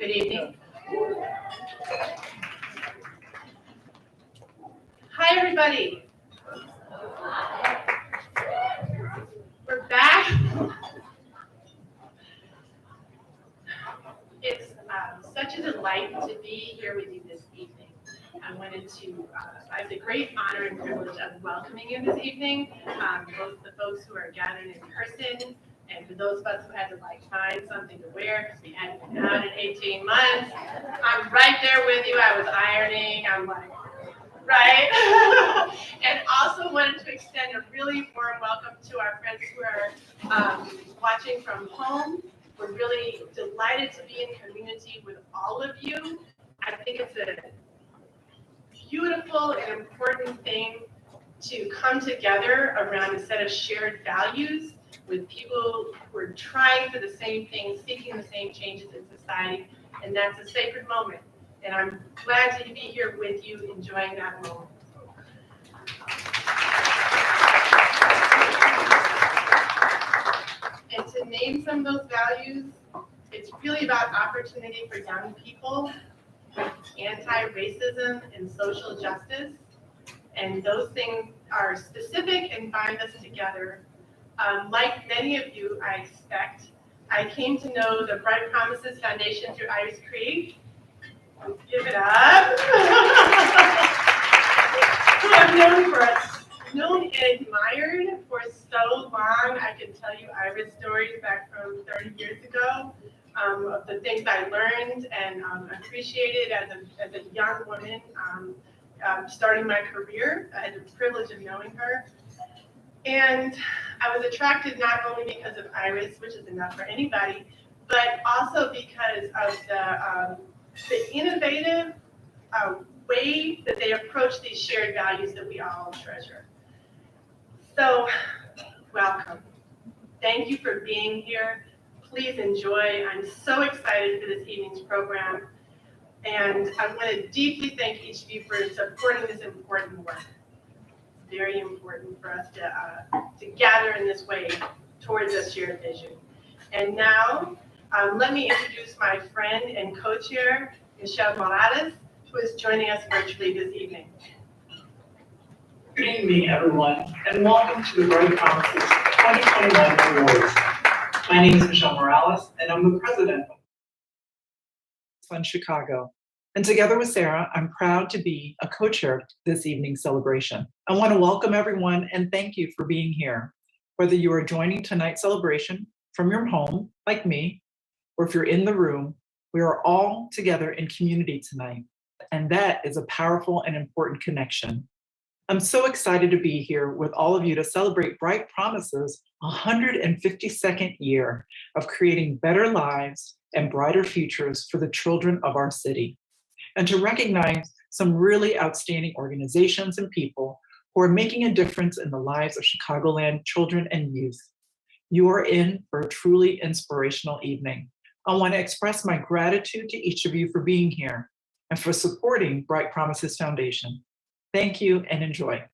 Good evening. Hi, everybody. We're back. It's such a delight to be here with you this evening. I have the great honor and privilege of welcoming you this evening, both the folks who are gathered in person, and for those of us who had to find something to wear because we hadn't been out in 18 months. I'm right there with you. I was ironing. I'm like, right? And also wanted to extend a really warm welcome to our friends who are watching from home. We're really delighted to be in community with all of you. I think it's a beautiful and important thing to come together around a set of shared values with people who are trying for the same things, seeking the same changes in society, and that's a sacred moment. And I'm glad to be here with you, enjoying that moment. And to name some of those values, it's really about opportunity for young people, anti-racism, and social justice. And those things are specific and bind us together. Like many of you, I expect, I came to know the Bright Promises Foundation through Iris Creed. Let's give it up. Who I've known and admired for so long. I can tell you Iris stories back from 30 years ago of the things I learned and appreciated as a young woman starting my career. I had the privilege of knowing her. And I was attracted not only because of Iris, which is enough for anybody, but also because of the innovative way that they approach these shared values that we all treasure. So, welcome. Thank you for being here. Please enjoy. I'm so excited for this evening's program. And I want to deeply thank each of you for supporting this important work. It's very important for us to gather in this way towards a shared vision. And now, let me introduce my friend and co-chair, Michelle Morales, who is joining us virtually this evening. Good evening, everyone, and welcome to the Bright Promises 2021 Awards. My name is Michelle Morales, and I'm the president of Chicago. And together with Sarah, I'm proud to be a co-chair of this evening's celebration. I want to welcome everyone and thank you for being here. Whether you are joining tonight's celebration from your home, like me, or if you're in the room, we are all together in community tonight. And that is a powerful and important connection. I'm so excited to be here with all of you to celebrate Bright Promises' 152nd year of creating better lives and brighter futures for the children of our city, and to recognize some really outstanding organizations and people who are making a difference in the lives of Chicagoland children and youth. You are in for a truly inspirational evening. I want to express my gratitude to each of you for being here and for supporting Bright Promises Foundation. Thank you and enjoy.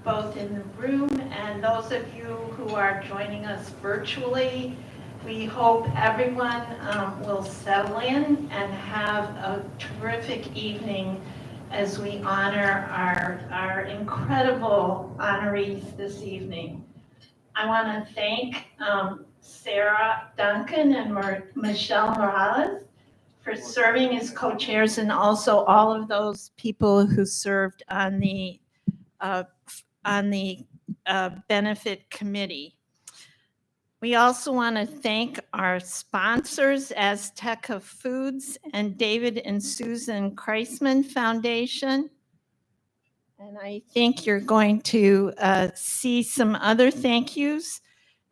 Both in the room and those of you who are joining us virtually. We hope everyone will settle in and have a terrific evening as we honor our incredible honorees this evening. I want to thank Sarah Duncan and Michelle Morales for serving as co-chairs, and also all of those people who served on the benefit committee. We also want to thank our sponsors, Azteca Foods and David and Susan Kreisman Foundation. And I think you're going to see some other thank yous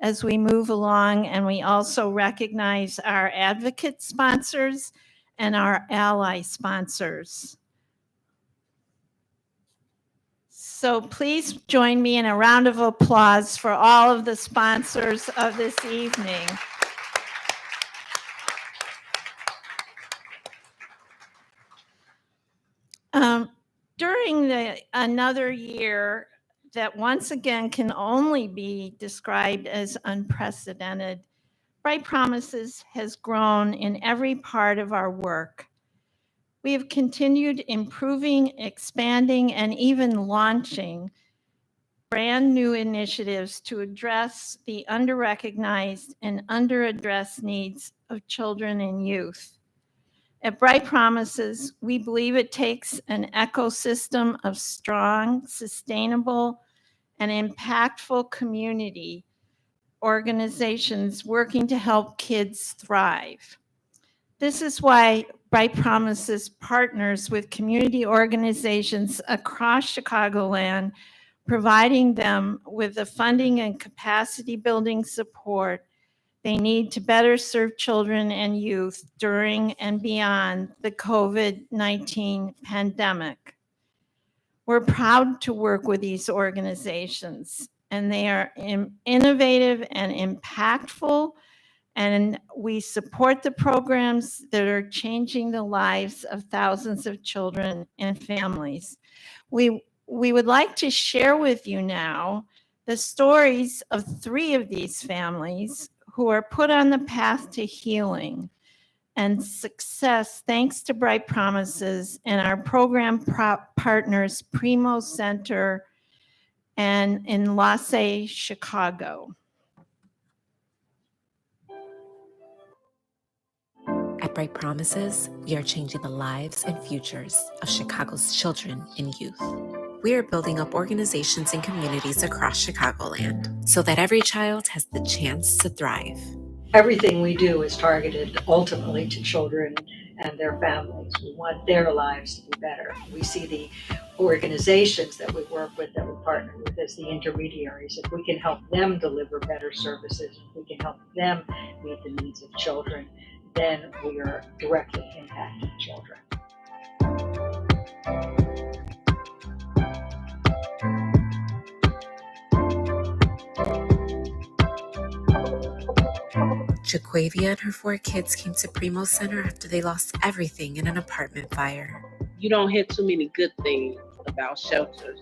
as we move along. And we also recognize our advocate sponsors and our ally sponsors. So please join me in a round of applause for all of the sponsors of this evening. During another year that once again can only be described as unprecedented, Bright Promises has grown in every part of our work. We have continued improving, expanding, and even launching brand new initiatives to address the under-recognized and under-addressed needs of children and youth. At Bright Promises, we believe it takes an ecosystem of strong, sustainable, and impactful community organizations working to help kids thrive. This is why Bright Promises partners with community organizations across Chicagoland, providing them with the funding and capacity building support they need to better serve children and youth during and beyond the COVID-19 pandemic. We're proud to work with these organizations, and they are innovative and impactful, and we support the programs that are changing the lives of thousands of children and families. We would like to share with you now the stories of 3 of these families who are put on the path to healing and success thanks to Bright Promises and our program partners, Primo Center and in LaSalle, Chicago. At Bright Promises, we are changing the lives and futures of Chicago's children and youth. We are building up organizations and communities across Chicagoland so that every child has the chance to thrive. Everything we do is targeted ultimately to children and their families. We want their lives to be better. We see the organizations that we work with, that we partner with, as the intermediaries. If we can help them deliver better services, if we can help them meet the needs of children, then we are directly impacting children. Jaquavia and her 4 kids came to Primo Center after they lost everything in an apartment fire. You don't hear too many good things about shelters.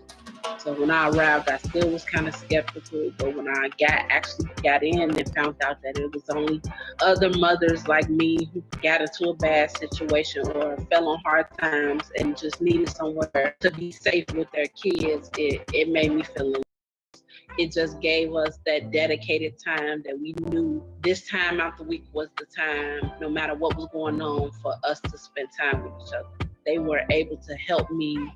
So when I arrived, I still was kind of skeptical, but when I actually got in and found out that it was only other mothers like me who got into a bad situation or fell on hard times and just needed somewhere to be safe with their kids, it made me feel it just gave us that dedicated time that we knew this time out the week was the time, no matter what was going on, for us to spend time with each other. They were able to help me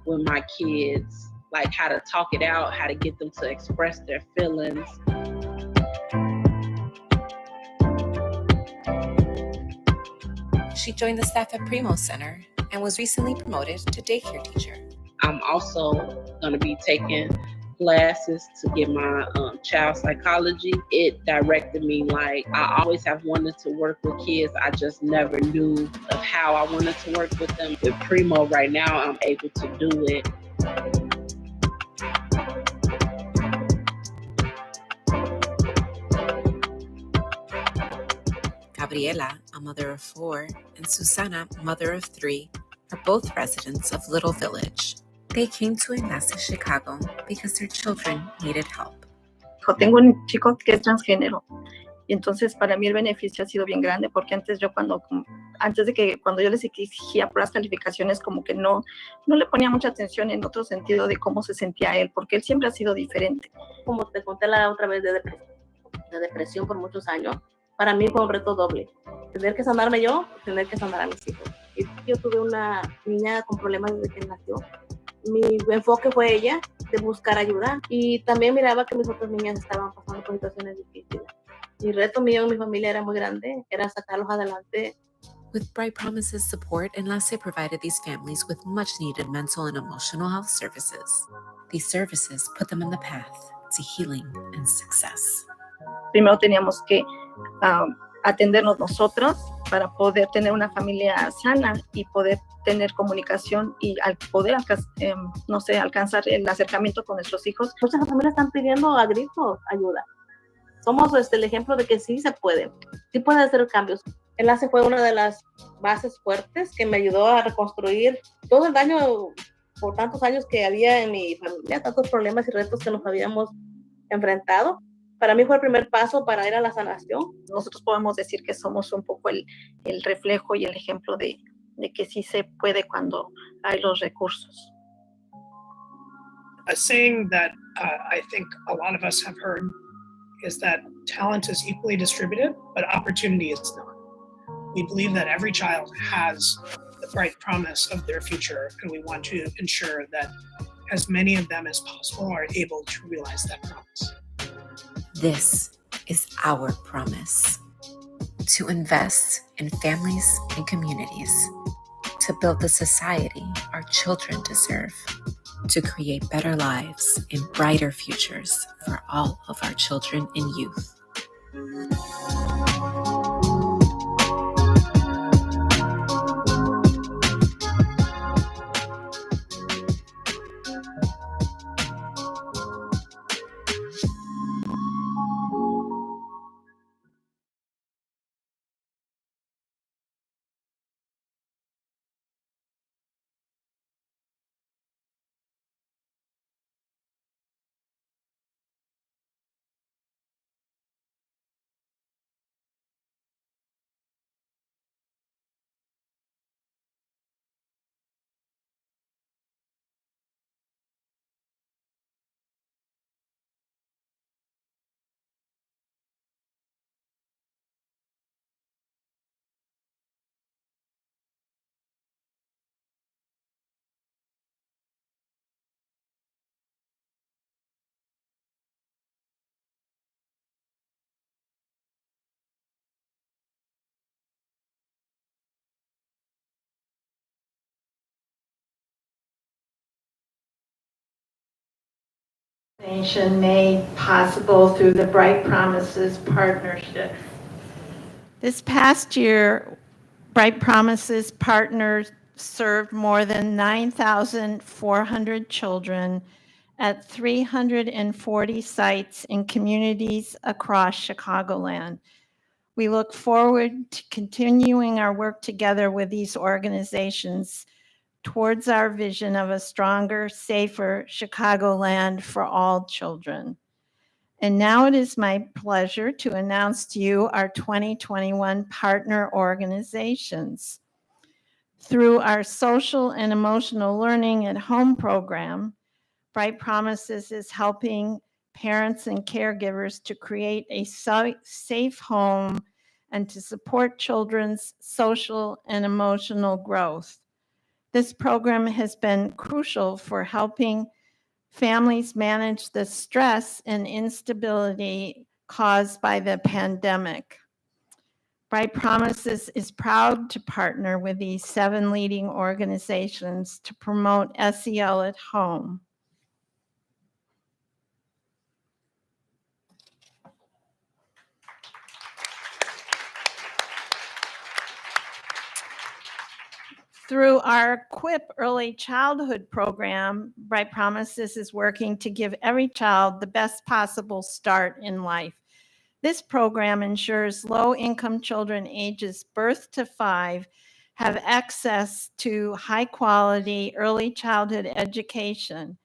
with my kids, like how to talk it out, how to get them to express their feelings. She joined the staff at Primo Center and was recently promoted to daycare teacher. I'm also going to be taking classes to get my child psychology. It directed me, like, I always have wanted to work with kids. I just never knew of how I wanted to work with them. With Primo right now, I'm able to do it. Gabriela, a mother of 4, and Susana, mother of 3, are both residents of Little Village. They came to Enlace Chicago because their children needed help. Tengo un chico que es transgénero y entonces para mí el beneficio ha sido bien grande porque antes de que cuando yo les exigía puras calificaciones, como que no le ponía mucha atención en otro sentido de cómo se sentía él, porque él siempre ha sido diferente. Como te conté la otra vez de depresión por muchos años, para mí fue un reto doble. Tener que sanarme yo, tener que sanar a mis hijos. Y yo tuve una niña con problemas desde que nació. Mi enfoque fue ella, de buscar ayuda. Y también miraba que mis otras niñas estaban pasando por situaciones difíciles. Mi reto mío en mi familia era muy grande, era sacarlos adelante. With Bright Promises support, Enlace provided these families with much needed mental and emotional health services. These services put them on the path to healing and success. Primero teníamos que atendernos nosotros para poder tener una familia sana y poder tener comunicación y al poder alcanzar el acercamiento con nuestros hijos. Muchas familias están pidiendo a gritos ayuda. Somos el ejemplo de que sí se puede, sí puede hacer cambios. Enlace fue una de las bases fuertes que me ayudó a reconstruir todo el daño por tantos años que había en mi familia, tantos problemas y retos que nos habíamos enfrentado. Para mí fue el primer paso para ir a la sanación. Nosotros podemos decir que somos un poco el reflejo y el ejemplo de que sí se puede cuando hay los recursos. A saying that I think a lot of us have heard is that talent is equally distributed, but opportunity is not. We believe that every child has the bright promise of their future, and we want to ensure that as many of them as possible are able to realize that promise. This is our promise to invest in families and communities, to build the society our children deserve, to create better lives and brighter futures for all of our children and youth. Made possible through the Bright Promises partnership. This past year, Bright Promises partners served more than 9,400 children at 340 sites in communities across Chicagoland. We look forward to continuing our work together with these organizations towards our vision of a stronger, safer Chicagoland for all children. And now it is my pleasure to announce to you our 2021 partner organizations. Through our social and emotional learning at home program, Bright Promises is helping parents and caregivers to create a safe home and to support children's social and emotional growth. This program has been crucial for helping families manage the stress and instability caused by the pandemic. Bright Promises is proud to partner with these 7 leading organizations to promote SEL at home. Through our QUIP Early Childhood program, Bright Promises is working to give every child the best possible start in life. This program ensures low-income children ages birth to 5 have access to high-quality early childhood education.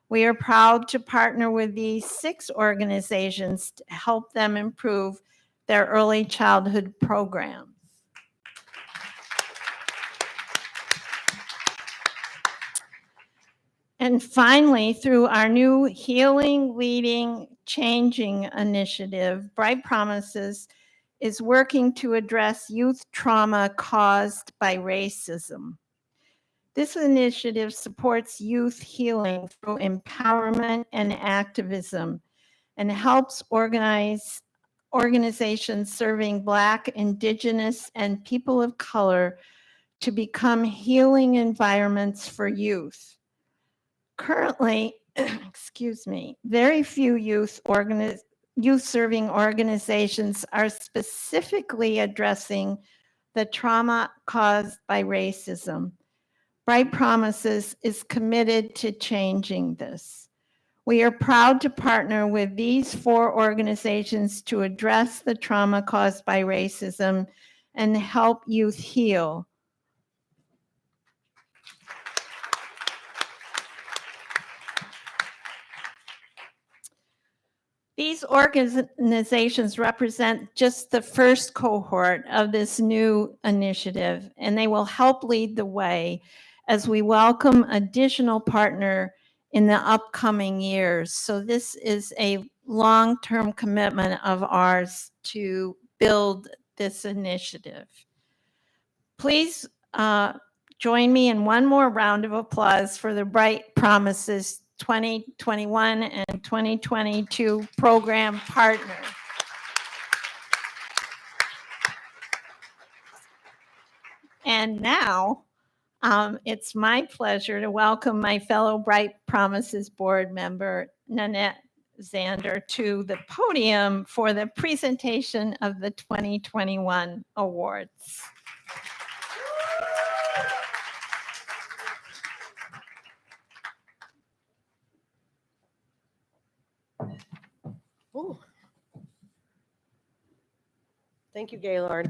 We are proud to partner with these 6 organizations to help them improve their early childhood programs. And finally, through our new Healing, Leading, Changing initiative, Bright Promises is working to address youth trauma caused by racism. This initiative supports youth healing through empowerment and activism and helps organizations serving Black, Indigenous, and people of color to become healing environments for youth. Currently, excuse me, very few youth-serving organizations are specifically addressing the trauma caused by racism. Bright Promises is committed to changing this. We are proud to partner with these 4 organizations to address the trauma caused by racism and help youth heal. These organizations represent just the first cohort of this new initiative, and they will help lead the way as we welcome additional partner in the upcoming years. So this is a long-term commitment of ours to build this initiative. Please join me in one more round of applause for the Bright Promises 2021 and 2022 program partner. And now it's my pleasure to welcome my fellow Bright Promises board member, Nanette Zander, to the podium for the presentation of the 2021 awards. Ooh. Thank you, Gaylord.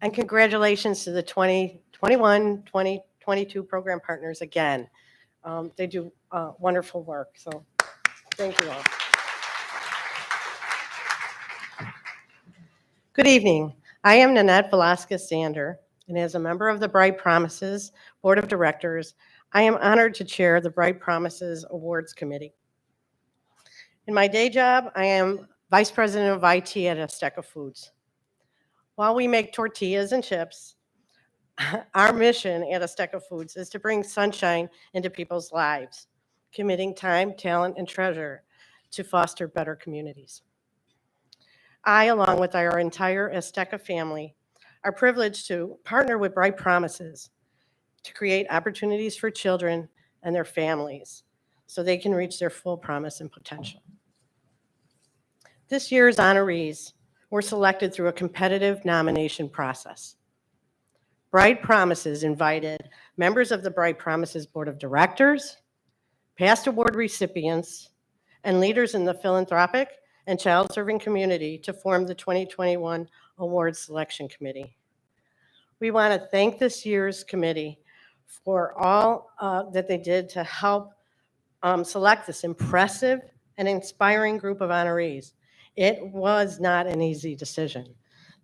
And congratulations to the 2021, 2022 program partners again. They do wonderful work, so thank you all. Good evening. I am Nanette Velasquez Zander, and as a member of the Bright Promises Board of Directors, I am honored to chair the Bright Promises Awards Committee. In my day job, I am Vice President of IT at Azteca Foods. While we make tortillas and chips, our mission at Azteca Foods is to bring sunshine into people's lives, committing time, talent, and treasure to foster better communities. I, along with our entire Azteca family, are privileged to partner with Bright Promises to create opportunities for children and their families so they can reach their full promise and potential. This year's honorees were selected through a competitive nomination process. Bright Promises invited members of the Bright Promises Board of Directors, past award recipients, and leaders in the philanthropic and child-serving community to form the 2021 Awards Selection Committee. We want to thank this year's committee for all that they did to help select this impressive and inspiring group of honorees. It was not an easy decision.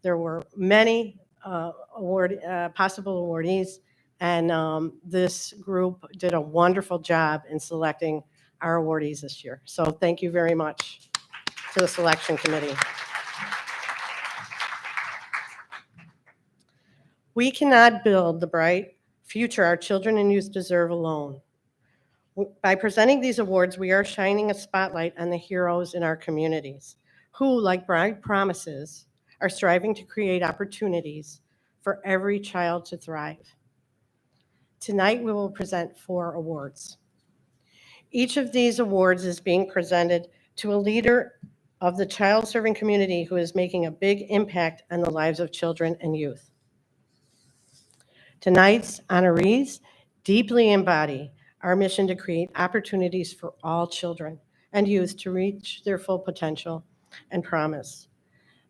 There were many possible awardees, and this group did a wonderful job in selecting our awardees this year. So thank you very much to the selection committee. We cannot build the bright future our children and youth deserve alone. By presenting these awards, we are shining a spotlight on the heroes in our communities who, like Bright Promises, are striving to create opportunities for every child to thrive. Tonight, we will present 4 awards. Each of these awards is being presented to a leader of the child-serving community who is making a big impact on the lives of children and youth. Tonight's honorees deeply embody our mission to create opportunities for all children and youth to reach their full potential and promise.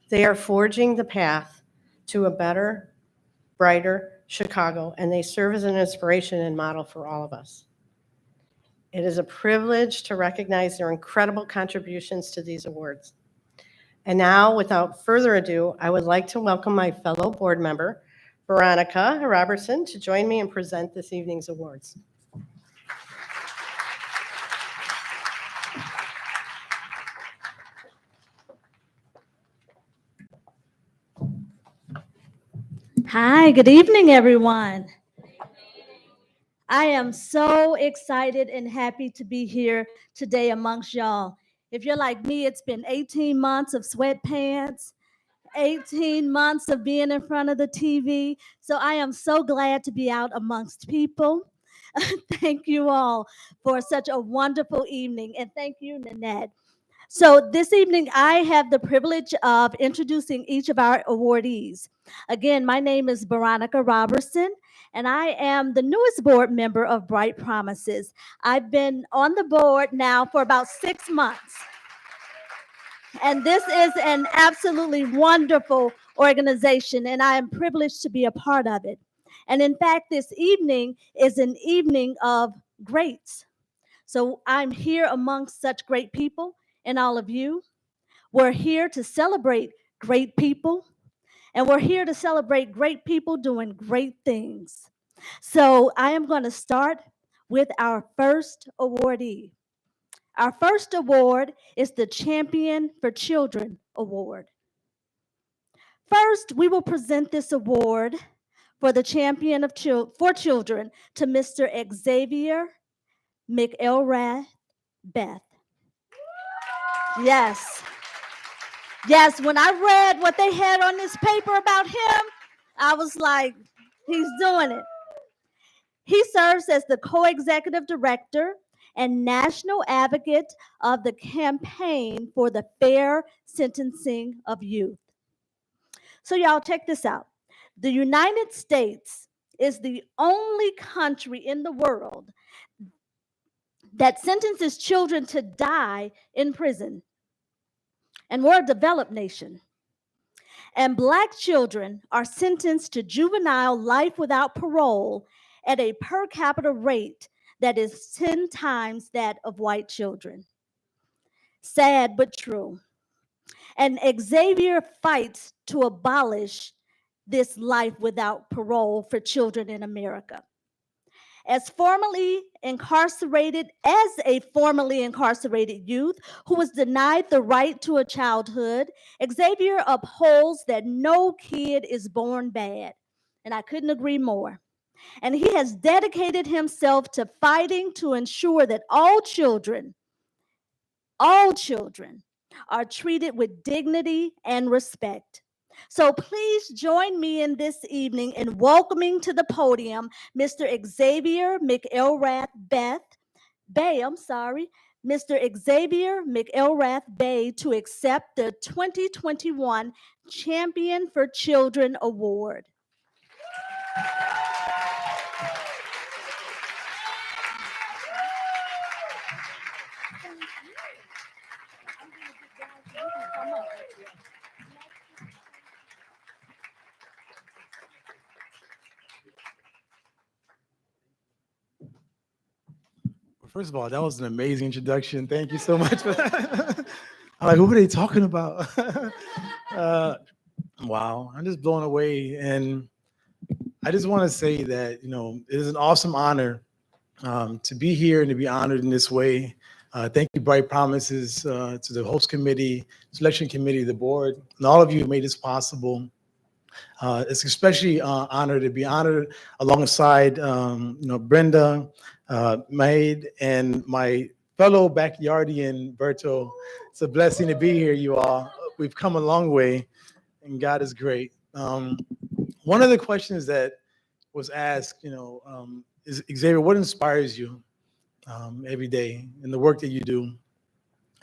They are forging the path to a better, brighter Chicago, and they serve as an inspiration and model for all of us. It is a privilege to recognize their incredible contributions to these awards. And now, without further ado, I would like to welcome my fellow board member, Veronica Robertson, to join me and present this evening's awards. Hi, good evening, everyone. I am so excited and happy to be here today amongst y'all. If you're like me, it's been 18 months of sweatpants, 18 months of being in front of the TV. So I am so glad to be out amongst people. Thank you all for such a wonderful evening. And thank you, Nanette. So this evening, I have the privilege of introducing each of our awardees. Again, my name is Veronica Robertson, and I am the newest board member of Bright Promises. I've been on the board now for about 6 months. And this is an absolutely wonderful organization, and I am privileged to be a part of it. And in fact, this evening is an evening of greats. So I'm here amongst such great people and all of you. We're here to celebrate great people, and we're here to celebrate great people doing great things. So I am going to start with our first awardee. Our first award is the Champion for Children Award. First, we will present this award for the Champion for Children to Mr. Xavier McElrath Beth. Yes. Yes, when I read what they had on this paper about him, I was like, he's doing it. He serves as the co-executive director and national advocate of the Campaign for the Fair Sentencing of Youth. So y'all, check this out. The United States is the only country in the world that sentences children to die in prison. And we're a developed nation. And Black children are sentenced to juvenile life without parole at a per capita rate that is 10 times that of white children. Sad but true. And Xavier fights to abolish this life without parole for children in America. As a formerly incarcerated youth who was denied the right to a childhood, Xavier upholds that no kid is born bad. And I couldn't agree more. And he has dedicated himself to fighting to ensure that all children are treated with dignity and respect. So please join me in this evening in welcoming to the podium Mr. Xavier McElrath Bay, Mr. Xavier McElrath Bay to accept the 2021 Champion for Children Award. First of all, that was an amazing introduction. Thank you so much for that. I'm like, who are they talking about? Wow, I'm just blown away. And I just want to say that, it is an awesome honor to be here and to be honored in this way. Thank you, Bright Promises, to the host committee, selection committee, the board, and all of you who made this possible. It's especially honored to be honored alongside, Brenda, Maid, and my fellow backyardian, Berto. It's a blessing to be here, you all. We've come a long way, and God is great. One of the questions that was asked, is Xavier, what inspires you every day in the work that you do?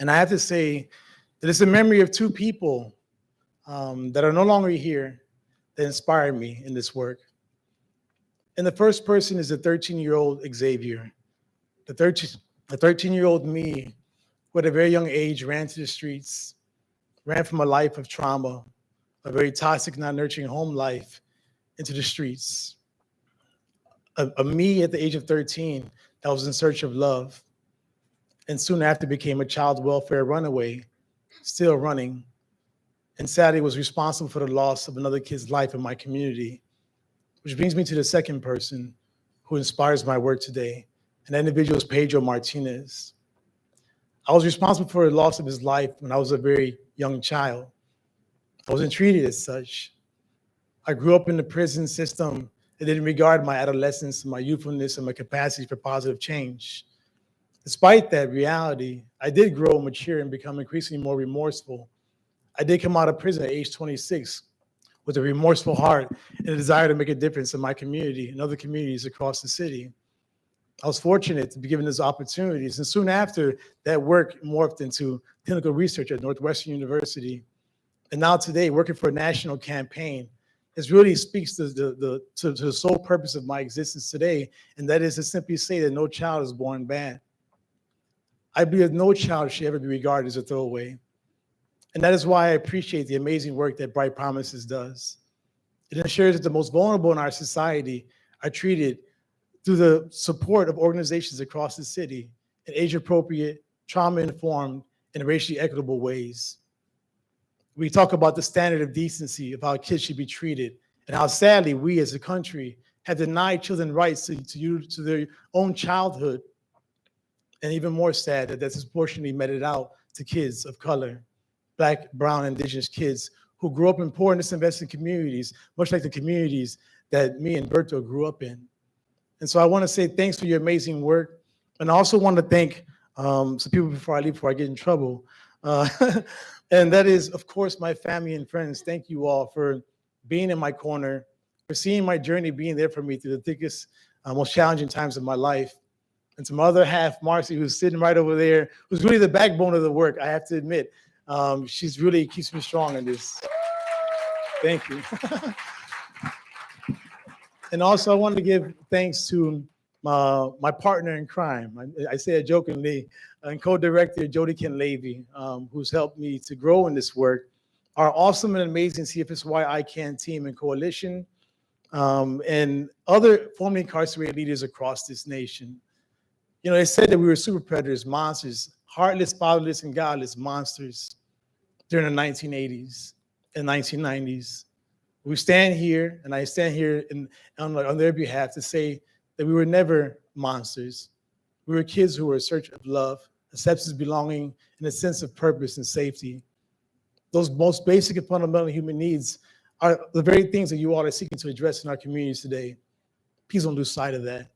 And I have to say that it's a memory of two people that are no longer here that inspired me in this work. And the first person is the 13-year-old Xavier. The 13-year-old me, who at a very young age ran to the streets, ran from a life of trauma, a very toxic, not nurturing home life, into the streets. A me at the age of 13 that was in search of love, and soon after became a child welfare runaway, still running, and sadly was responsible for the loss of another kid's life in my community. Which brings me to the second person who inspires my work today, and that individual is Pedro Martinez. I was responsible for the loss of his life when I was a very young child. I wasn't treated as such. I grew up in the prison system that didn't regard my adolescence, my youthfulness, and my capacity for positive change. Despite that reality, I did grow, mature, and become increasingly more remorseful. I did come out of prison at age 26 with a remorseful heart and a desire to make a difference in my community and other communities across the city. I was fortunate to be given those opportunities. And soon after, that work morphed into clinical research at Northwestern University. And now today, working for a national campaign. This really speaks to the sole purpose of my existence today, and that is to simply say that no child is born bad. I believe no child should ever be regarded as a throwaway. And that is why I appreciate the amazing work that Bright Promises does. It ensures that the most vulnerable in our society are treated through the support of organizations across the city in age-appropriate, trauma-informed, and racially equitable ways. We talk about the standard of decency of how kids should be treated and how sadly we as a country have denied children rights to their own childhood. And even more sad that that's disproportionately meted out to kids of color, Black, brown, indigenous kids who grew up in poor and disinvested communities, much like the communities that me and Berto grew up in. And so I want to say thanks for your amazing work. And I also want to thank some people before I leave, before I get in trouble. And that is, of course, my family and friends. Thank you all for being in my corner, for seeing my journey, being there for me through the thickest, most challenging times of my life. And to my other half, Marcy, who's sitting right over there, who's really the backbone of the work, I have to admit. She's really keeps me strong in this. Thank you. And also, I wanted to give thanks to my partner in crime. I say it jokingly, and co-director Jody Ken Levy, who's helped me to grow in this work. Our awesome and amazing CFSY ICANN team and coalition, and other formerly incarcerated leaders across this nation. You know, they said that we were super predators, monsters, heartless, fatherless, and godless monsters during the 1980s and 1990s. We stand here, and I stand here on their behalf to say that we were never monsters. We were kids who were in search of love, a sense of belonging, and a sense of purpose and safety. Those most basic and fundamental human needs are the very things that you all are seeking to address in our communities today. Please don't lose sight of that,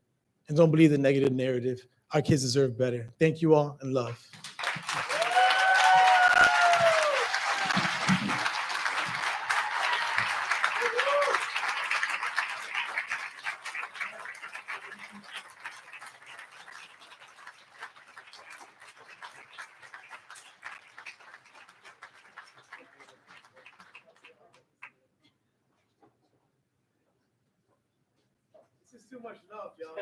and don't believe the negative narrative. Our kids deserve better. Thank you all, and love. This is too much love, y'all.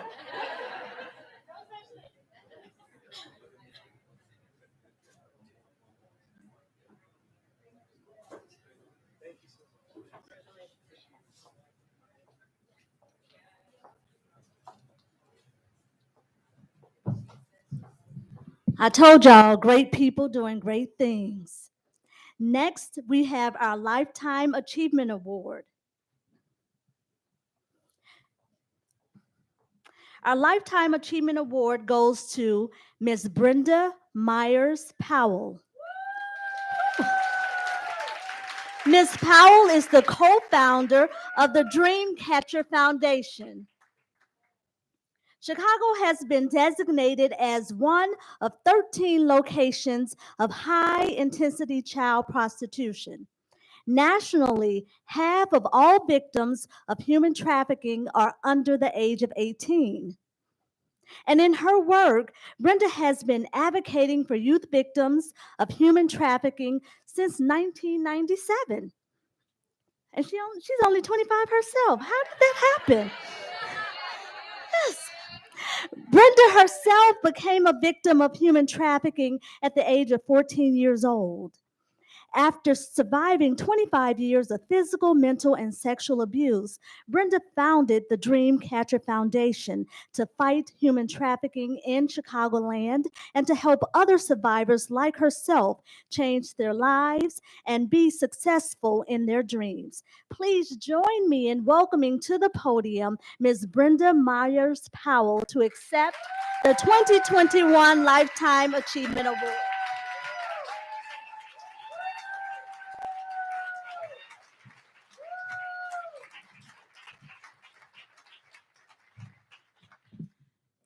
I told y'all, great people doing great things. Next, we have our Lifetime Achievement Award. Our Lifetime Achievement Award goes to Ms. Brenda Myers Powell. Ms. Powell is the co-founder of the Dreamcatcher Foundation. Chicago has been designated as one of 13 locations of high-intensity child prostitution. Nationally, half of all victims of human trafficking are under the age of 18. And in her work, Brenda has been advocating for youth victims of human trafficking since 1997. And she's only 25 herself. How did that happen? Yes. Brenda herself became a victim of human trafficking at the age of 14 years old. After surviving 25 years of physical, mental, and sexual abuse, Brenda founded the Dreamcatcher Foundation to fight human trafficking in Chicagoland and to help other survivors like herself change their lives and be successful in their dreams. Please join me in welcoming to the podium Ms. Brenda Myers Powell to accept the 2021 Lifetime Achievement Award.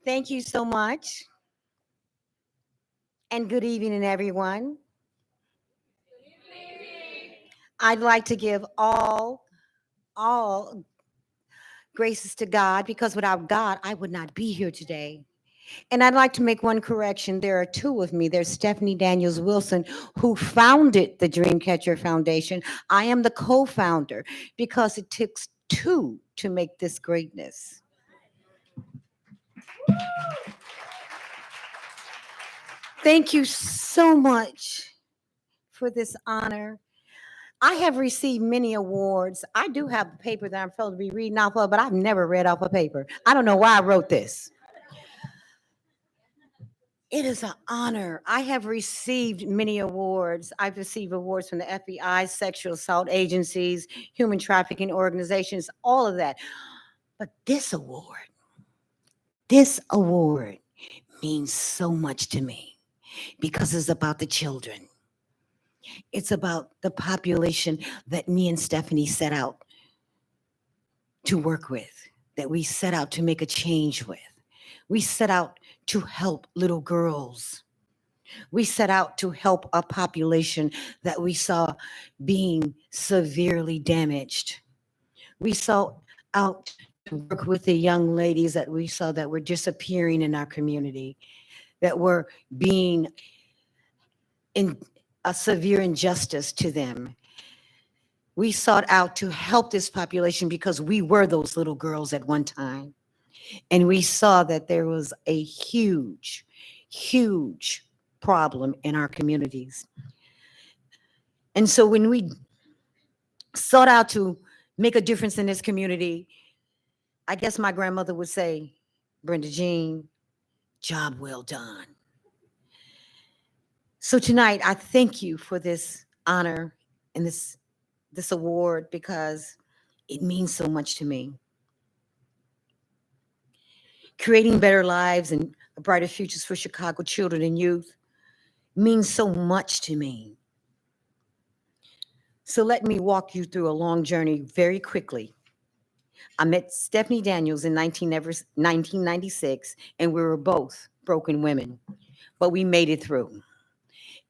Thank you so much. And good evening, everyone. I'd like to give all graces to God, because without God, I would not be here today. And I'd like to make one correction. There are two of me. There's Stephanie Daniels Wilson, who founded the Dreamcatcher Foundation. I am the co-founder, because it takes two to make this greatness. Thank you so much for this honor. I have received many awards. I do have a paper that I'm supposed to be reading off of, but I've never read off a paper. I don't know why I wrote this. It is an honor. I have received many awards. I've received awards from the FBI, sexual assault agencies, human trafficking organizations, all of that. But this award means so much to me, because it's about the children. It's about the population that me and Stephanie set out to work with, that we set out to make a change with. We set out to help little girls. We set out to help a population that we saw being severely damaged. We sought out to work with the young ladies that we saw that were disappearing in our community, that were being in a severe injustice to them. We sought out to help this population because we were those little girls at one time. And we saw that there was a huge, huge problem in our communities. And so when we sought out to make a difference in this community, I guess my grandmother would say, Brenda Jean, job well done. So tonight, I thank you for this honor and this award, because it means so much to me. Creating better lives and brighter futures for Chicago children and youth means so much to me. So let me walk you through a long journey very quickly. I met Stephanie Daniels in 1996, and we were both broken women, but we made it through.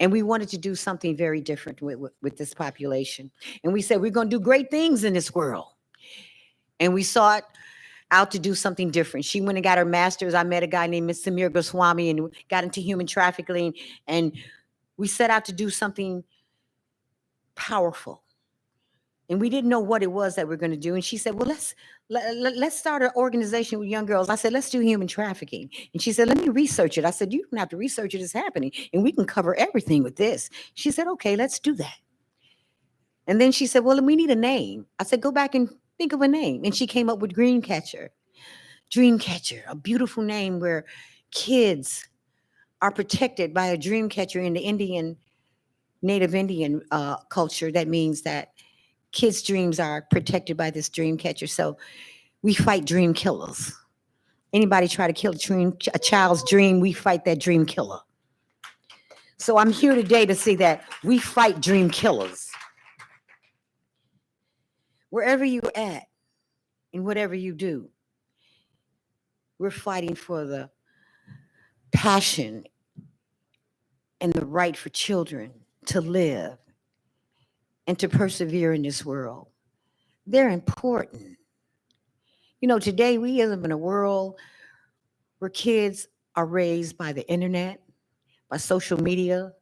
And we wanted to do something very different with this population. And we said, we're going to do great things in this world. And we sought out to do something different. She went and got her master's. I met a guy named Mr. Samir Goswami and got into human trafficking. And we set out to do something powerful. And we didn't know what it was that we're going to do. And she said, well, let's start an organization with young girls. I said, let's do human trafficking. And she said, let me research it. I said, you don't have to research it. It's happening. And we can cover everything with this. She said, okay, let's do that. And then she said, well, we need a name. I said, go back and think of a name. And she came up with Dreamcatcher. Dreamcatcher, a beautiful name where kids are protected by a dream catcher in the Native Indian culture. That means that kids' dreams are protected by this dream catcher. So we fight dream killers. Anybody try to kill a child's dream, we fight that dream killer. So I'm here today to say that we fight dream killers. Wherever you're at and whatever you do, we're fighting for the passion and the right for children to live and to persevere in this world. They're important. You know, today we live in a world where kids are raised by the internet, by social media,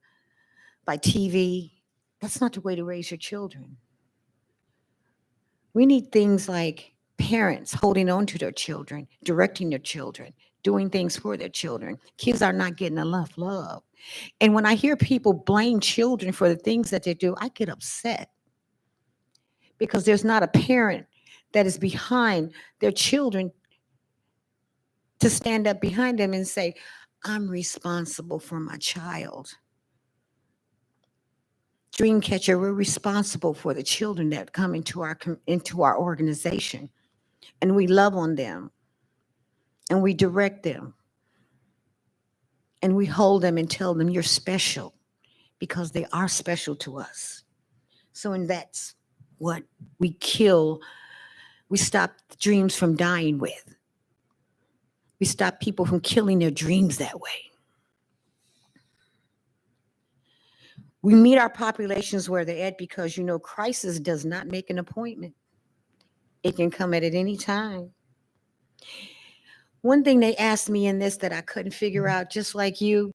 by TV. That's not the way to raise your children. We need things like parents holding on to their children, directing their children, doing things for their children. Kids are not getting enough love. And when I hear people blame children for the things that they do, I get upset, because there's not a parent that is behind their children to stand up behind them and say, I'm responsible for my child. Dreamcatcher, we're responsible for the children that come into our organization, and we love on them, and we direct them, and we hold them and tell them you're special, because they are special to us. So, and that's what we stop dreams from dying with. We stop people from killing their dreams that way. We meet our populations where they're at because, crisis does not make an appointment. It can come at any time. One thing they asked me in this that I couldn't figure out, just like you,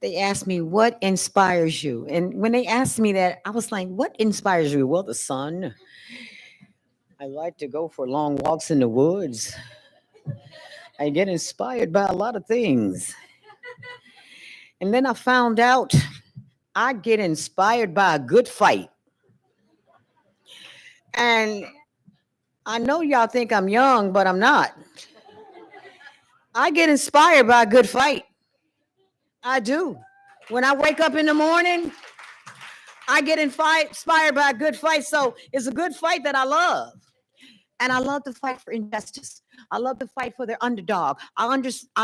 they asked me, what inspires you? And when they asked me that, I was like, what inspires you? Well, the sun. I like to go for long walks in the woods. I get inspired by a lot of things. And then I found out I get inspired by a good fight. And I know y'all think I'm young, but I'm not. I get inspired by a good fight. I do. When I wake up in the morning, I get inspired by a good fight. So it's a good fight that I love. And I love to fight for injustice. I love to fight for the underdog. I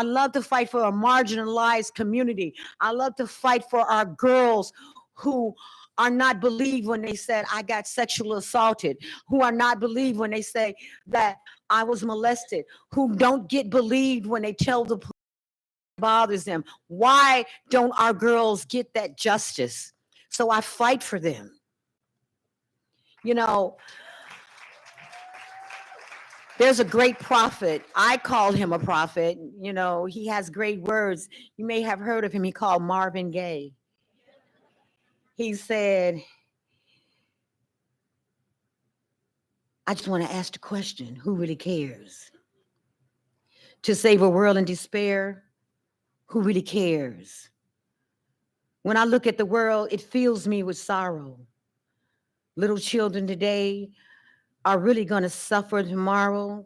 love to fight for a marginalized community. I love to fight for our girls who are not believed when they said I got sexually assaulted, who are not believed when they say that I was molested, who don't get believed when they tell the police bothers them. Why don't our girls get that justice? So I fight for them. There's a great prophet. I call him a prophet. He has great words. You may have heard of him. He called Marvin Gaye. He said, I just want to ask the question, who really cares? To save a world in despair, who really cares? When I look at the world, it fills me with sorrow. Little children today are really going to suffer tomorrow.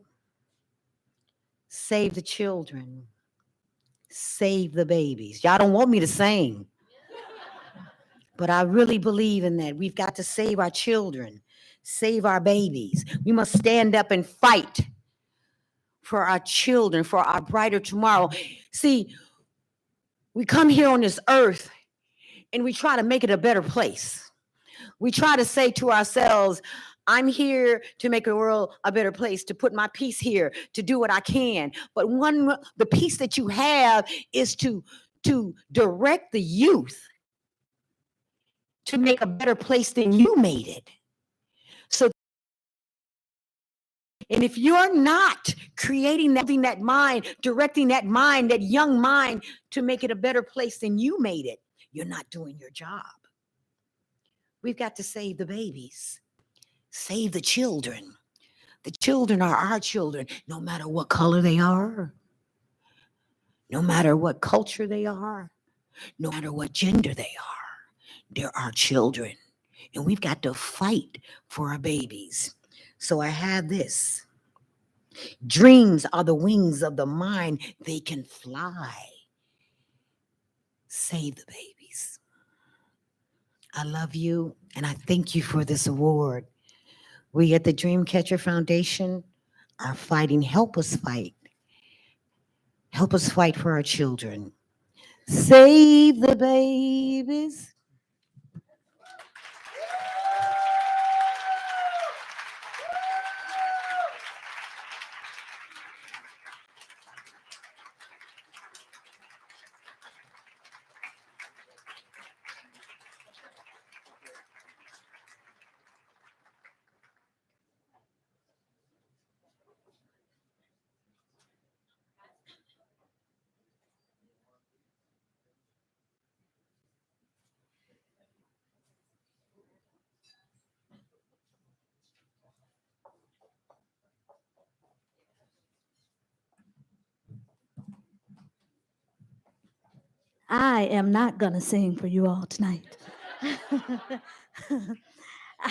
Save the children. Save the babies. Y'all don't want me to sing. But I really believe in that. We've got to save our children, save our babies. We must stand up and fight for our children, for our brighter tomorrow. See, we come here on this earth and we try to make it a better place. We try to say to ourselves, I'm here to make the world a better place, to put my piece here, to do what I can. But the piece that you have is to direct the youth to make a better place than you made it. So, and if you're not creating that mind, directing that mind, that young mind to make it a better place than you made it, you're not doing your job. We've got to save the babies, save the children. The children are our children, no matter what color they are, no matter what culture they are, no matter what gender they are. They're our children. And we've got to fight for our babies. So I have this. Dreams are the wings of the mind. They can fly. Save the babies. I love you, and I thank you for this award. We at the Dreamcatcher Foundation are fighting. Help us fight. Help us fight for our children. Save the babies. I am not going to sing for you all tonight.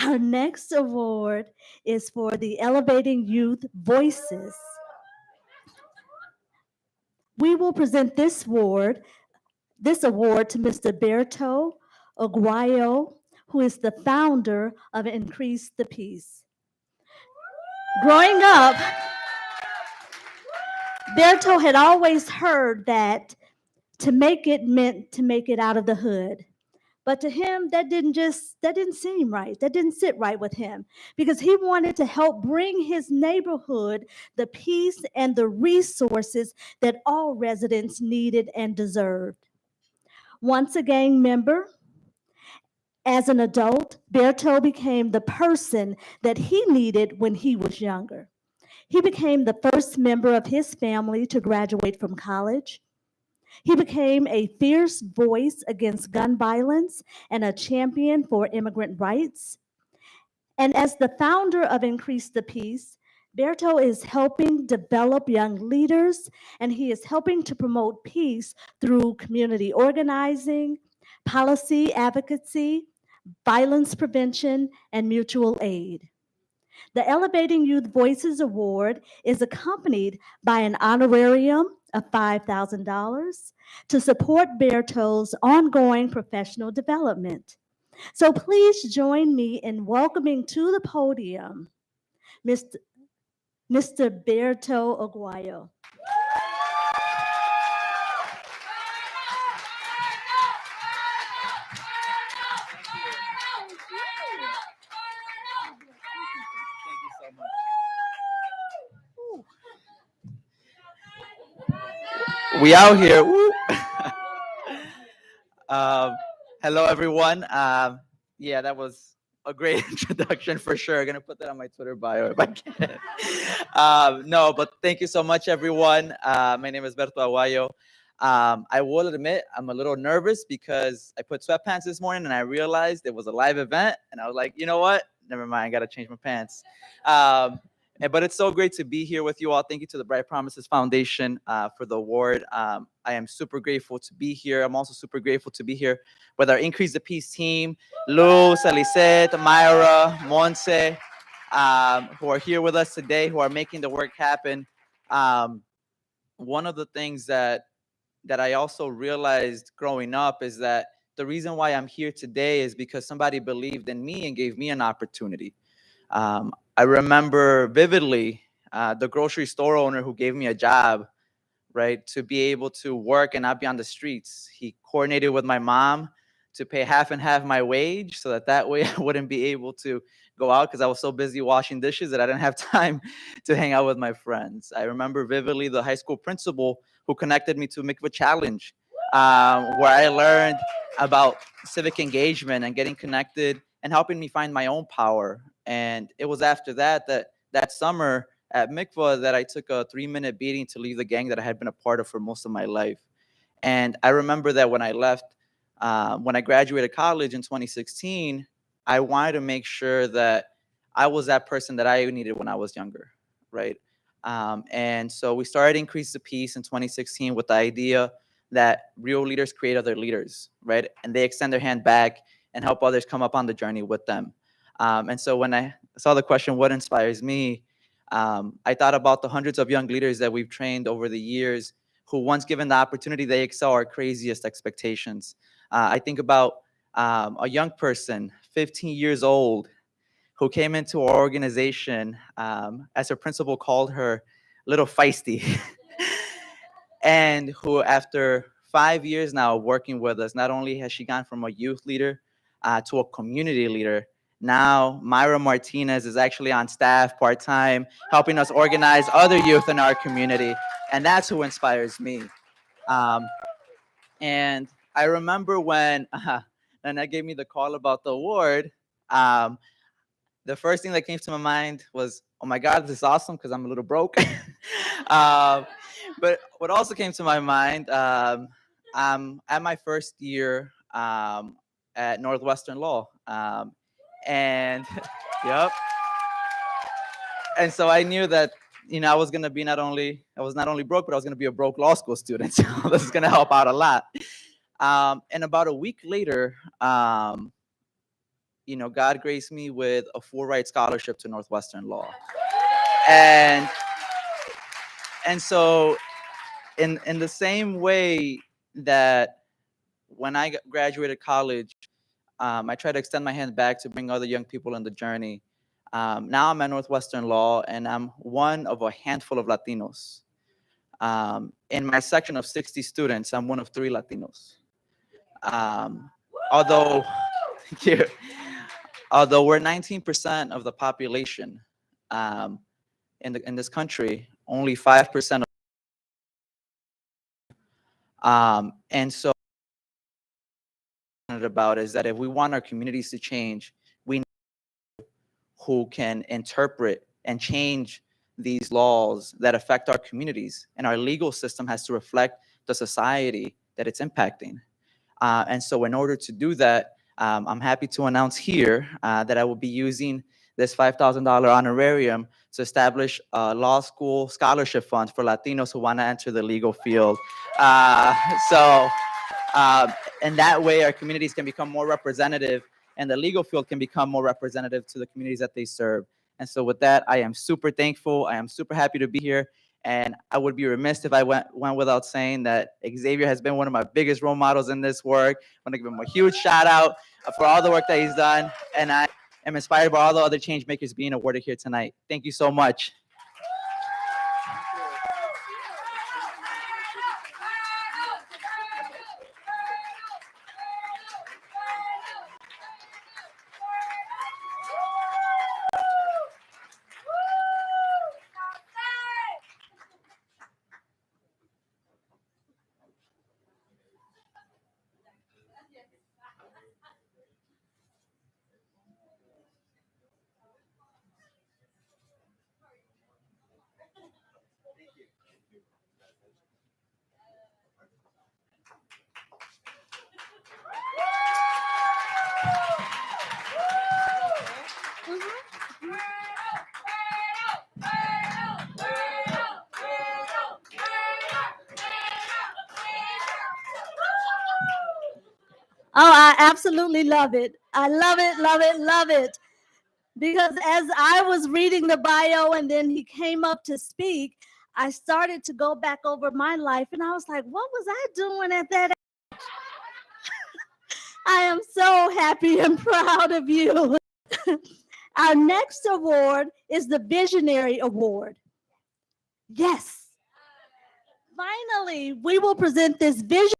Our next award is for the Elevating Youth Voices. We will present this award to Mr. Berto Aguayo, who is the founder of Increase the Peace. Growing up, Berto had always heard that to make it meant to make it out of the hood. But to him, that didn't seem right. That didn't sit right with him because he wanted to help bring his neighborhood the peace and the resources that all residents needed and deserved. Once a gang member As an adult, Berto became the person that he needed when he was younger. He became the first member of his family to graduate from college. He became a fierce voice against gun violence and a champion for immigrant rights. And as the founder of Increase the Peace, Berto is helping develop young leaders, and he is helping to promote peace through community organizing, policy advocacy, violence prevention, and mutual aid. The Elevating Youth Voices Award is accompanied by an honorarium of $5,000 to support Berto's ongoing professional development. So please join me in welcoming to the podium Mr. Berto Aguayo. We out here. Woo. um, Hello, everyone. Yeah, that was a great introduction for sure. I'm gonna put that on my Twitter bio if I can. No, but thank you so much, everyone. My name is Berto Aguayo. I will admit I'm a little nervous because I put sweatpants this morning and I realized it was a live event, and I was like, you know what? Never mind, I gotta change my pants. But it's so great to be here with you all. Thank you to the Bright Promises Foundation for the award. I am super grateful to be here. I'm also super grateful to be here with our Increase the Peace team, Lou, Salicet, Myra, Monse, who are here with us today, who are making the work happen. One of the things that I also realized growing up is that the reason why I'm here today is because somebody believed in me and gave me an opportunity. I remember vividly the grocery store owner who gave me a job, right, to be able to work and not be on the streets. He coordinated with my mom to pay half and half my wage so that way I wouldn't be able to go out because I was so busy washing dishes that I didn't have time to hang out with my friends. I remember vividly the high school principal who connected me to Mikva Challenge, where I learned about civic engagement and getting connected and helping me find my own power. And it was after that summer at Mikva that I took a 3-minute beating to leave the gang that I had been a part of for most of my life. And I remember that when I left, when I graduated college in 2016, I wanted to make sure that I was that person that I needed when I was younger, right? And so we started Increase the Peace in 2016 with the idea that real leaders create other leaders, right? And they extend their hand back and help others come up on the journey with them. And so when I saw the question, what inspires me? I thought about the hundreds of young leaders that we've trained over the years who, once given the opportunity, they excel our craziest expectations. I think about a young person, 15 years old, who came into our organization, as her principal called her, little feisty, and who, after 5 years now working with us, not only has she gone from a youth leader to a community leader. Now, Myra Martinez is actually on staff part-time, helping us organize other youth in our community. And that's who inspires me. And I remember when Nanette gave me the call about the award, the first thing that came to my mind was, oh my God, this is awesome because I'm a little broke. But what also came to my mind, I'm at my first year at Northwestern Law. And yep. And so I knew that, I was going to be I was not only broke, but I was going to be a broke law school student. So this is going to help out a lot. And about a week later, God graced me with a full ride scholarship to Northwestern Law. And so in the same way that when I graduated college, I tried to extend my hand back to bring other young people on the journey. Now I'm at Northwestern Law, and I'm one of a handful of Latinos. In my section of 60 students, I'm one of 3 Latinos. Although we're 19% of the population in this country, only 5% and so about is that if we want our communities to change, we need who can interpret and change these laws that affect our communities. And our legal system has to reflect the society that it's impacting. And so in order to do that, I'm happy to announce here that I will be using this $5,000 honorarium to establish a law school scholarship fund for Latinos who want to enter the legal field. And that way our communities can become more representative and the legal field can become more representative to the communities that they serve. And so with that, I am super thankful. I am super happy to be here. And I would be remiss if I went without saying that Xavier has been one of my biggest role models in this work. I want to give him a huge shout out for all the work that he's done. And I am inspired by all the other change makers being awarded here tonight. Thank you so much. Oh, I absolutely love it. I love it, love it, love it. Because as I was reading the bio and then he came up to speak, I started to go back over my life and I was like, what was I doing at that age? I am so happy and proud of you. Our next award is the Visionary Award. Yes. Finally, we will present this vision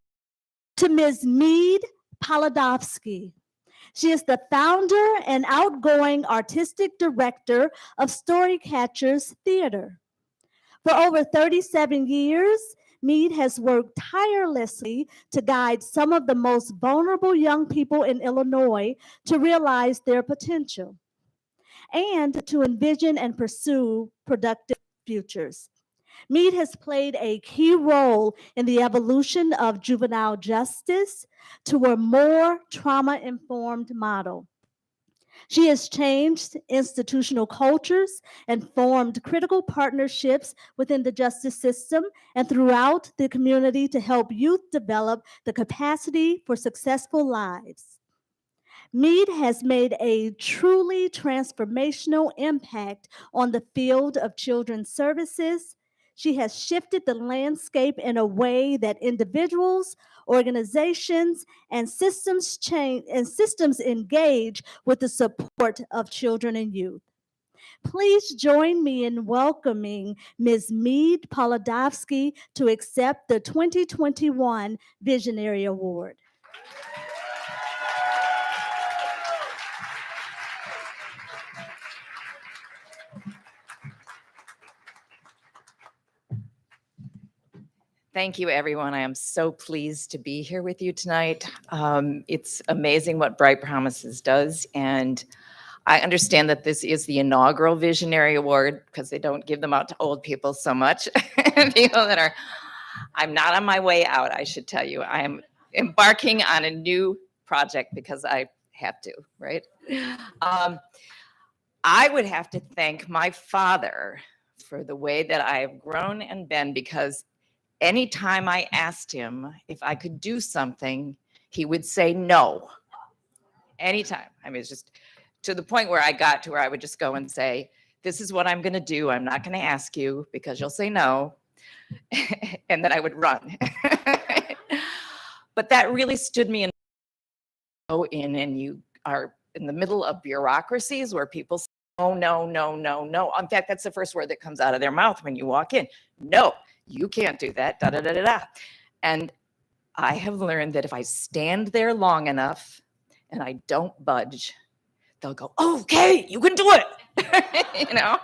to Ms. Mead Polodovsky. She is the founder and outgoing artistic director of Storycatchers Theater. For over 37 years, Mead has worked tirelessly to guide some of the most vulnerable young people in Illinois to realize their potential and to envision and pursue productive futures. Mead has played a key role in the evolution of juvenile justice to a more trauma-informed model. She has changed institutional cultures and formed critical partnerships within the justice system and throughout the community to help youth develop the capacity for successful lives. Mead has made a truly transformational impact on the field of children's services. She has shifted the landscape in a way that individuals, organizations, and systems engage with the support of children and youth. Please join me in welcoming Ms. Mead Polodovsky to accept the 2021 Visionary Award. Thank you, everyone. I am so pleased to be here with you tonight. It's amazing what Bright Promises does, and I understand that this is the inaugural Visionary Award because they don't give them out to old people so much. People that are, I'm not on my way out, I should tell you. I am embarking on a new project because I have to, right? I would have to thank my father for the way that I have grown and been, because anytime I asked him if I could do something, he would say no. Anytime. I mean, it's just to the point where I got to where I would just go and say, this is what I'm going to do. I'm not going to ask you because you'll say no. And then I would run. But that really stood me in. Go in and you are in the middle of bureaucracies where people say, oh, no, no, no, no. In fact, that's the first word that comes out of their mouth when you walk in. No, you can't do that, da, da, da, da, da. And I have learned that if I stand there long enough and I don't budge, they'll go, oh, okay, you can do it, you know?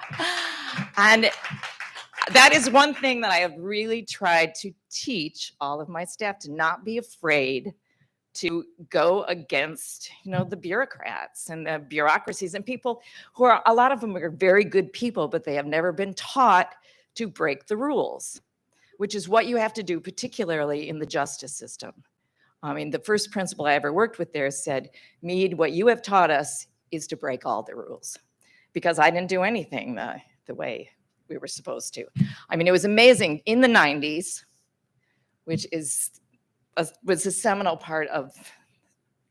And that is one thing that I have really tried to teach all of my staff, to not be afraid to go against, the bureaucrats and the bureaucracies and people who are, a lot of them are very good people, but they have never been taught to break the rules, which is what you have to do, particularly in the justice system. I mean, the first principal I ever worked with there said, Mead, what you have taught us is to break all the rules, because I didn't do anything the way we were supposed to. I mean, it was amazing in the 90s, which was a seminal part of,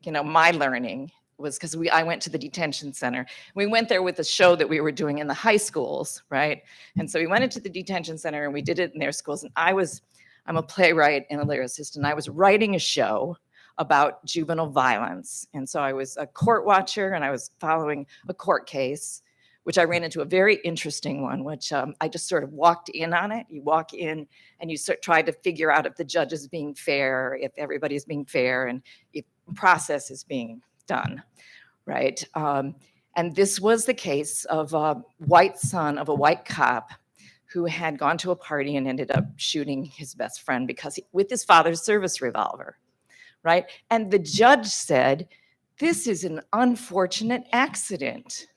my learning, was because I went to the detention center. We went there with a show that we were doing in the high schools, right? And so we went into the detention center and we did it in their schools. And I'm a playwright and a lyricist, and I was writing a show about juvenile violence. And so I was a court watcher and I was following a court case, which I ran into a very interesting one, which I just sort of walked in on it. You walk in and you try to figure out if the judge is being fair, if everybody's being fair, and if process is being done, right? And this was the case of a white son of a white cop who had gone to a party and ended up shooting his best friend with his father's service revolver, right? And the judge said, this is an unfortunate accident.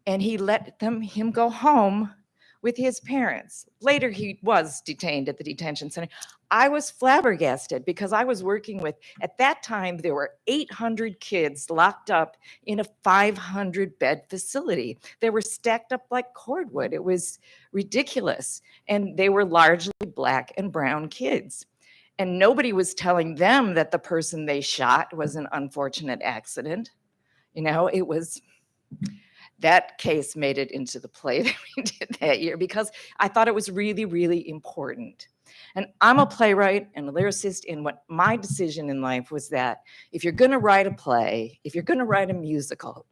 And he let him go home with his parents. Later, he was detained at the detention center. I was flabbergasted because I was working with, at that time, there were 800 kids locked up in a 500-bed facility. They were stacked up like cordwood. It was ridiculous. And they were largely Black and brown kids. And nobody was telling them that the person they shot was an unfortunate accident. It was... That case made it into the play that we did that year because I thought it was really, really important. And I'm a playwright and a lyricist, and what my decision in life was that if you're going to write a play, if you're going to write a musical,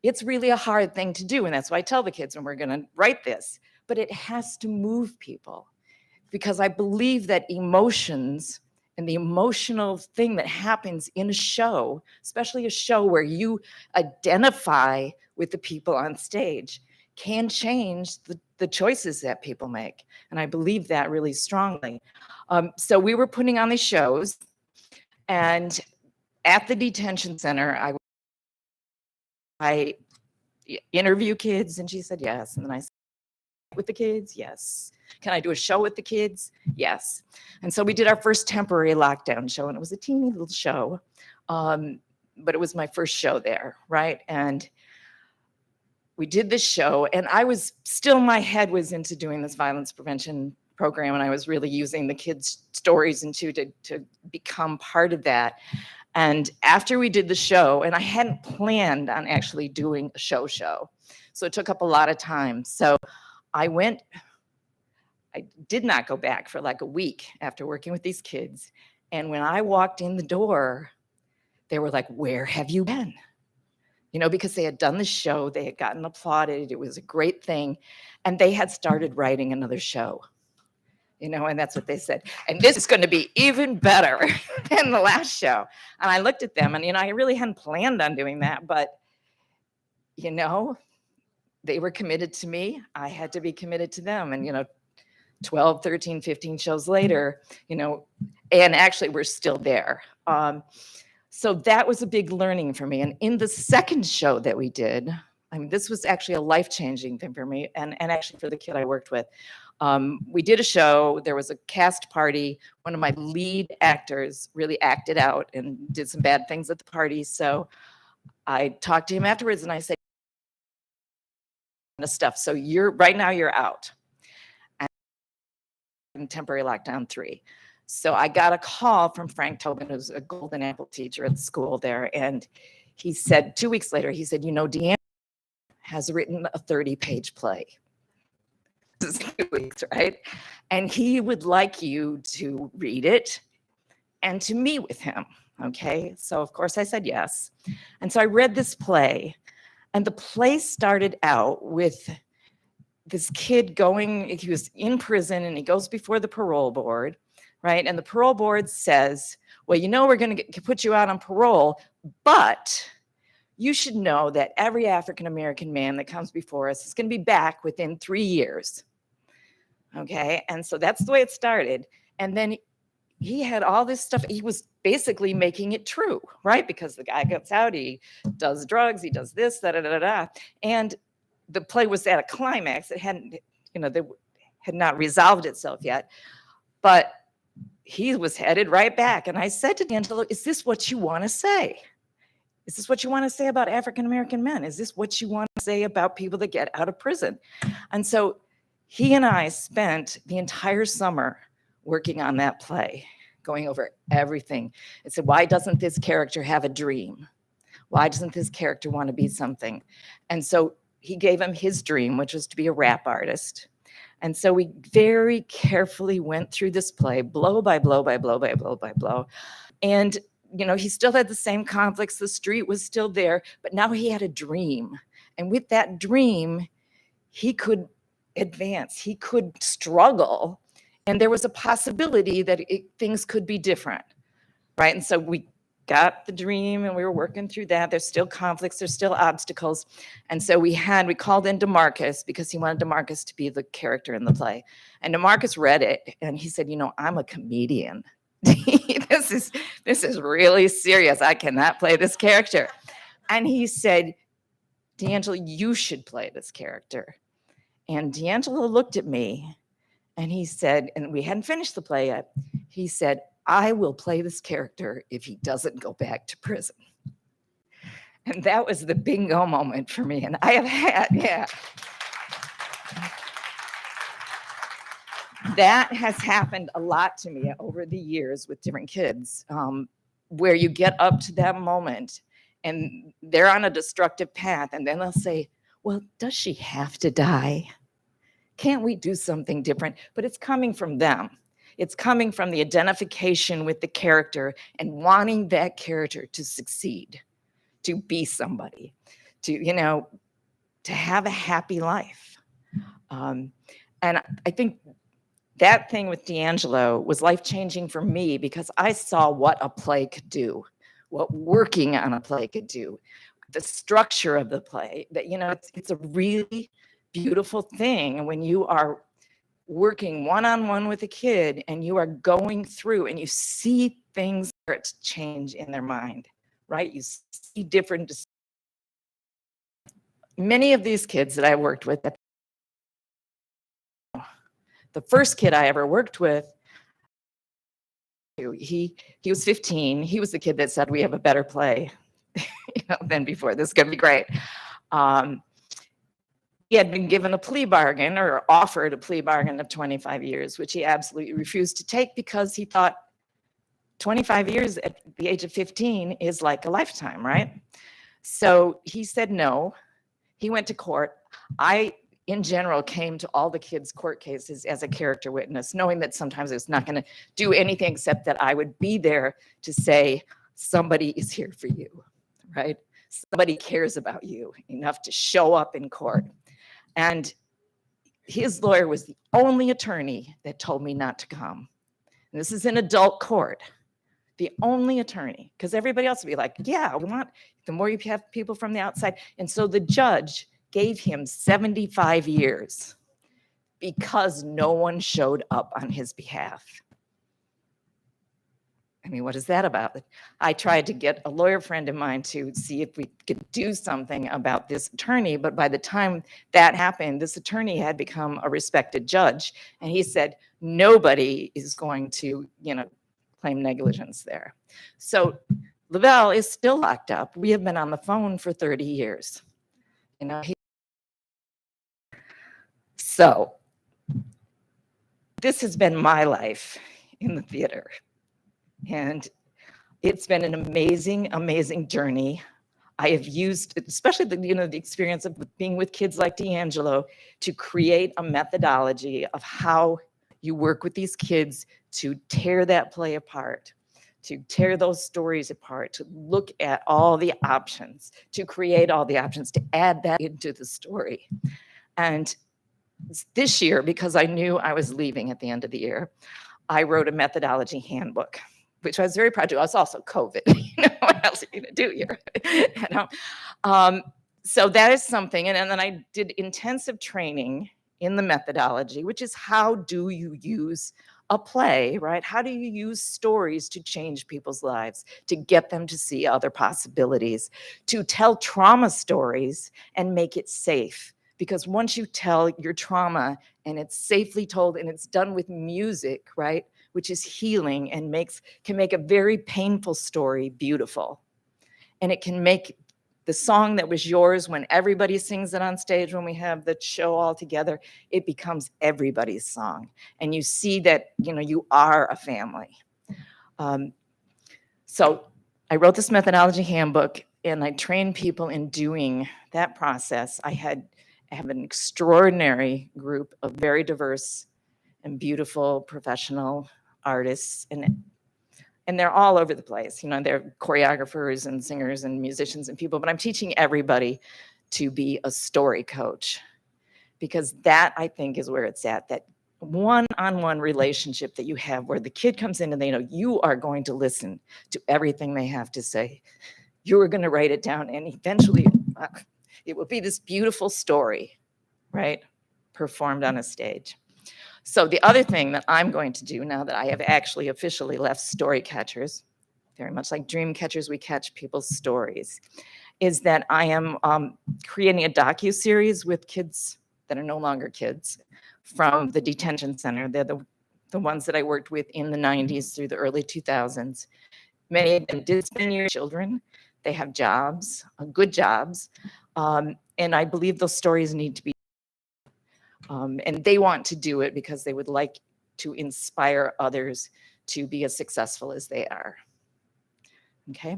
it's really a hard thing to do. And that's why I tell the kids when we're going to write this, but it has to move people, because I believe that emotions and the emotional thing that happens in a show, especially a show where you identify with the people on stage, can change the choices that people make. And I believe that really strongly. So we were putting on these shows, and at the detention center, I interview kids, and she said yes. And then I said, with the kids? Yes. Can I do a show with the kids? Yes. And so we did our first temporary lockdown show, and it was a teeny little show, but it was my first show there, right? And we did this show, and I was still, my head was into doing this violence prevention program, and I was really using the kids' stories to become part of that. And after we did the show, and I hadn't planned on actually doing a show, so it took up a lot of time. So I did not go back for like a week after working with these kids. And when I walked in the door, they were like, where have you been? Because they had done the show, they had gotten applauded, it was a great thing. And they had started writing another show, and that's what they said. And this is going to be even better than the last show. And I looked at them and, I really hadn't planned on doing that, but, they were committed to me. I had to be committed to them. And, 12, 13, 15 shows later, and actually we're still there. So that was a big learning for me. And in the second show that we did, this was actually a life-changing thing for me and actually for the kid I worked with. We did a show, there was a cast party. One of my lead actors really acted out and did some bad things at the party. So I talked to him afterwards and I said, stuff. So right now you're out. And temporary lockdown 3. So I got a call from Frank Tobin, who's a Golden Apple teacher at the school there. And he said, 2 weeks later, he said, Deanna has written a 30-page play. This is 2 weeks, right? And he would like you to read it and to meet with him. Okay. So of course I said yes. And so I read this play, and the play started out with this kid he was in prison and he goes before the parole board, right? And the parole board says, well, we're going to put you out on parole, but you should know that every African-American man that comes before us is going to be back within 3 years. Okay. And so that's the way it started. And then he had all this stuff. He was basically making it true, right? Because the guy gets out, he does drugs, he does this, da da da da. And the play was at a climax. It hadn't, they had not resolved itself yet. But he was headed right back. And I said to D'Angelo, is this what you want to say? Is this what you want to say about African-American men? Is this what you want to say about people that get out of prison? And so he and I spent the entire summer working on that play, going over everything. I said, why doesn't this character have a dream? Why doesn't this character want to be something? And so he gave him his dream, which was to be a rap artist. And so we very carefully went through this play, blow by blow by blow by blow by blow. And, he still had the same conflicts. The street was still there, but now he had a dream. And with that dream, he could advance, he could struggle. And there was a possibility that things could be different, right? And so we got the dream and we were working through that. There's still conflicts, there's still obstacles. And so we called in DeMarcus because he wanted DeMarcus to be the character in the play. And DeMarcus read it and he said, I'm a comedian. This is really serious. I cannot play this character. And he said, D'Angelo, you should play this character. And D'Angelo looked at me and he said, and we hadn't finished the play yet, he said, I will play this character if he doesn't go back to prison. And that was the bingo moment for me. And I have had, that has happened a lot to me over the years with different kids, where you get up to that moment and they're on a destructive path. And then they'll say, well, does she have to die? Can't we do something different? But it's coming from them. It's coming from the identification with the character and wanting that character to succeed, to be somebody, to have a happy life. And I think that thing with D'Angelo was life-changing for me because I saw what a play could do, what working on a play could do, the structure of the play, that, it's a really beautiful thing when you are working one-on-one with a kid and you are going through and you see things start to change in their mind, right? You see different. Many of these kids that I worked with, the first kid I ever worked with, he was 15. He was the kid that said, we have a better play than before. This is going to be great. He had been given a plea bargain or offered a plea bargain of 25 years, which he absolutely refused to take because he thought 25 years at the age of 15 is like a lifetime, right? So he said no. He went to court. I, in general, came to all the kids' court cases as a character witness, knowing that sometimes I was not going to do anything except that I would be there to say, somebody is here for you, right? Somebody cares about you enough to show up in court. And his lawyer was the only attorney that told me not to come. And this is in adult court. The only attorney, because everybody else would be like, yeah, we want, the more you have people from the outside. And so the judge gave him 75 years because no one showed up on his behalf. I mean, what is that about? I tried to get a lawyer friend of mine to see if we could do something about this attorney, but by the time that happened, this attorney had become a respected judge, and he said, nobody is going to, claim negligence there. So Lavelle is still locked up. We have been on the phone for 30 years. So this has been my life in the theater. And it's been an amazing, amazing journey. I have used, especially the experience of being with kids like D'Angelo, to create a methodology of how you work with these kids to tear that play apart, to tear those stories apart, to look at all the options, to create all the options, to add that into the story. And this year, because I knew I was leaving at the end of the year, I wrote a methodology handbook, which I was very proud to. I was also COVID. What else are you going to do here? So that is something. And then I did intensive training in the methodology, which is how do you use a play, right? How do you use stories to change people's lives, to get them to see other possibilities, to tell trauma stories and make it safe? Because once you tell your trauma and it's safely told and it's done with music, right, which is healing and can make a very painful story beautiful. And it can make the song that was yours when everybody sings it on stage, when we have the show all together, it becomes everybody's song. And you see that, you are a family. So I wrote this methodology handbook and I train people in doing that process. I have an extraordinary group of very diverse and beautiful professional artists, and they're all over the place. They're choreographers and singers and musicians and people, but I'm teaching everybody to be a story coach, because that, I think, is where it's at, that one-on-one relationship that you have where the kid comes in and they know you are going to listen to everything they have to say. You are going to write it down, and eventually it will be this beautiful story, right, performed on a stage. So the other thing that I'm going to do now that I have actually officially left Story Catchers, very much like Dream Catchers, we catch people's stories, is that I am creating a docu-series with kids that are no longer kids from the detention center. They're the ones that I worked with in the 90s through the early 2000s. Many of them did spend years children. They have jobs, good jobs, and I believe those stories need to be and they want to do it because they would like to inspire others to be as successful as they are. Okay,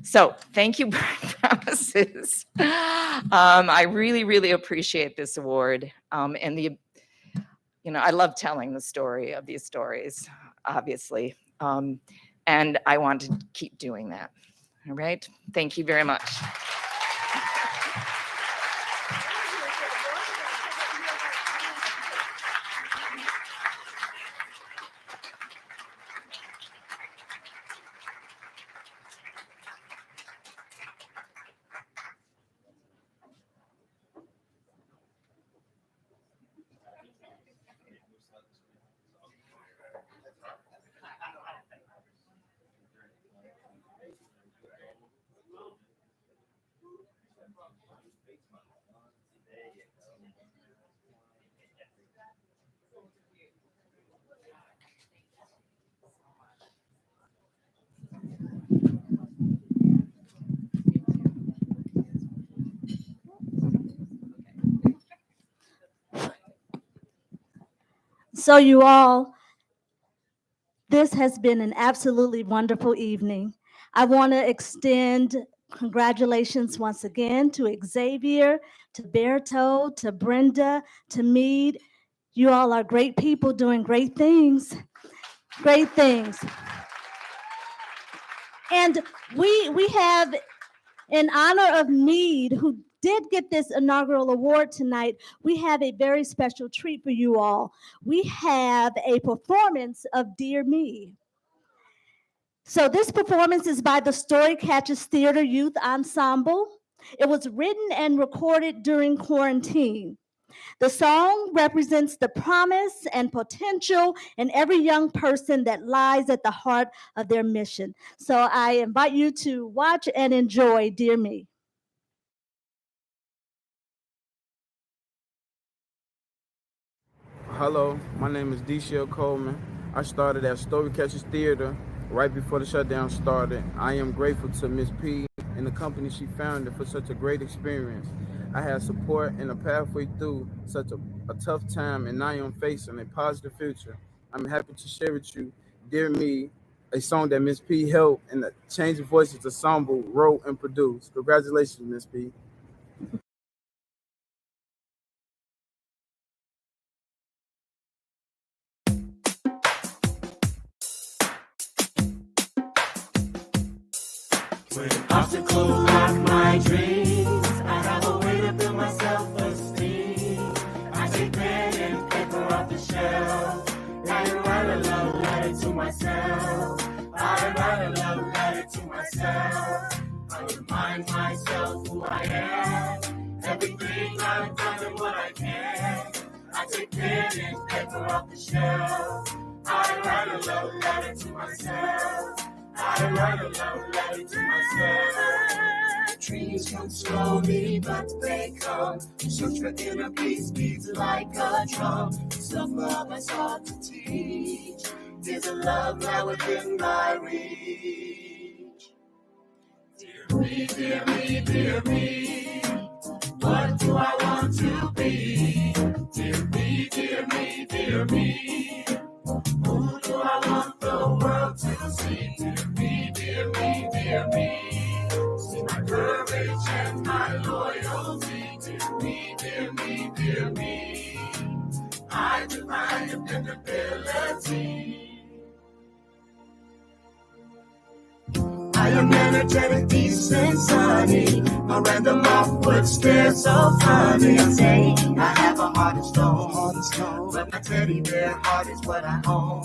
so thank you, Promises. I really, really appreciate this award, and I love telling the story of these stories, obviously, and I want to keep doing that. All right, thank you very much. So you all, this has been an absolutely wonderful evening. I want to extend congratulations once again to Xavier, to Berto, to Brenda, to Mead. You all are great people doing great things. Great things. And we have, in honor of Mead, who did get this inaugural award tonight, we have a very special treat for you all. We have a performance of Dear Me. So this performance is by the Story Catchers Theater Youth Ensemble. It was written and recorded during quarantine. The song represents the promise and potential in every young person that lies at the heart of their mission. So I invite you to watch and enjoy Dear Me. Hello, my name is D. Coleman. I started at Story Catchers Theater right before the shutdown started. I am grateful to Miss P and the company she founded for such a great experience. I had support and a pathway through such a tough time, and now I am facing a positive future. I'm happy to share with you Dear Me, a song that Miss P helped and the Changing Voices Ensemble wrote and produced. Congratulations, Miss P. When obstacles block my dreams, I have a way to build my self-esteem. I take pen and paper off the shelf, write a love letter to myself. I write a love letter to myself. I remind myself who I am, everything I've done and what I can. I take pen and paper off the shelf. I write a love letter to myself. I write a love letter to myself. Dreams come slowly, but they come. Search for inner peace beats like a drum. Self-love I sought to teach. Is a love now within my reach. Dear me, dear me, dear me. What do I want to be? Dear me, dear me, dear me. Who do I want the world to see? Dear me, dear me, dear me. See my courage and my loyalty. Dear me, dear me, dear me. I define dependability. I am energetic, decent, sunny. A random awkward stare so funny. I say I have a heart of stone, but my teddy bear heart is what I own.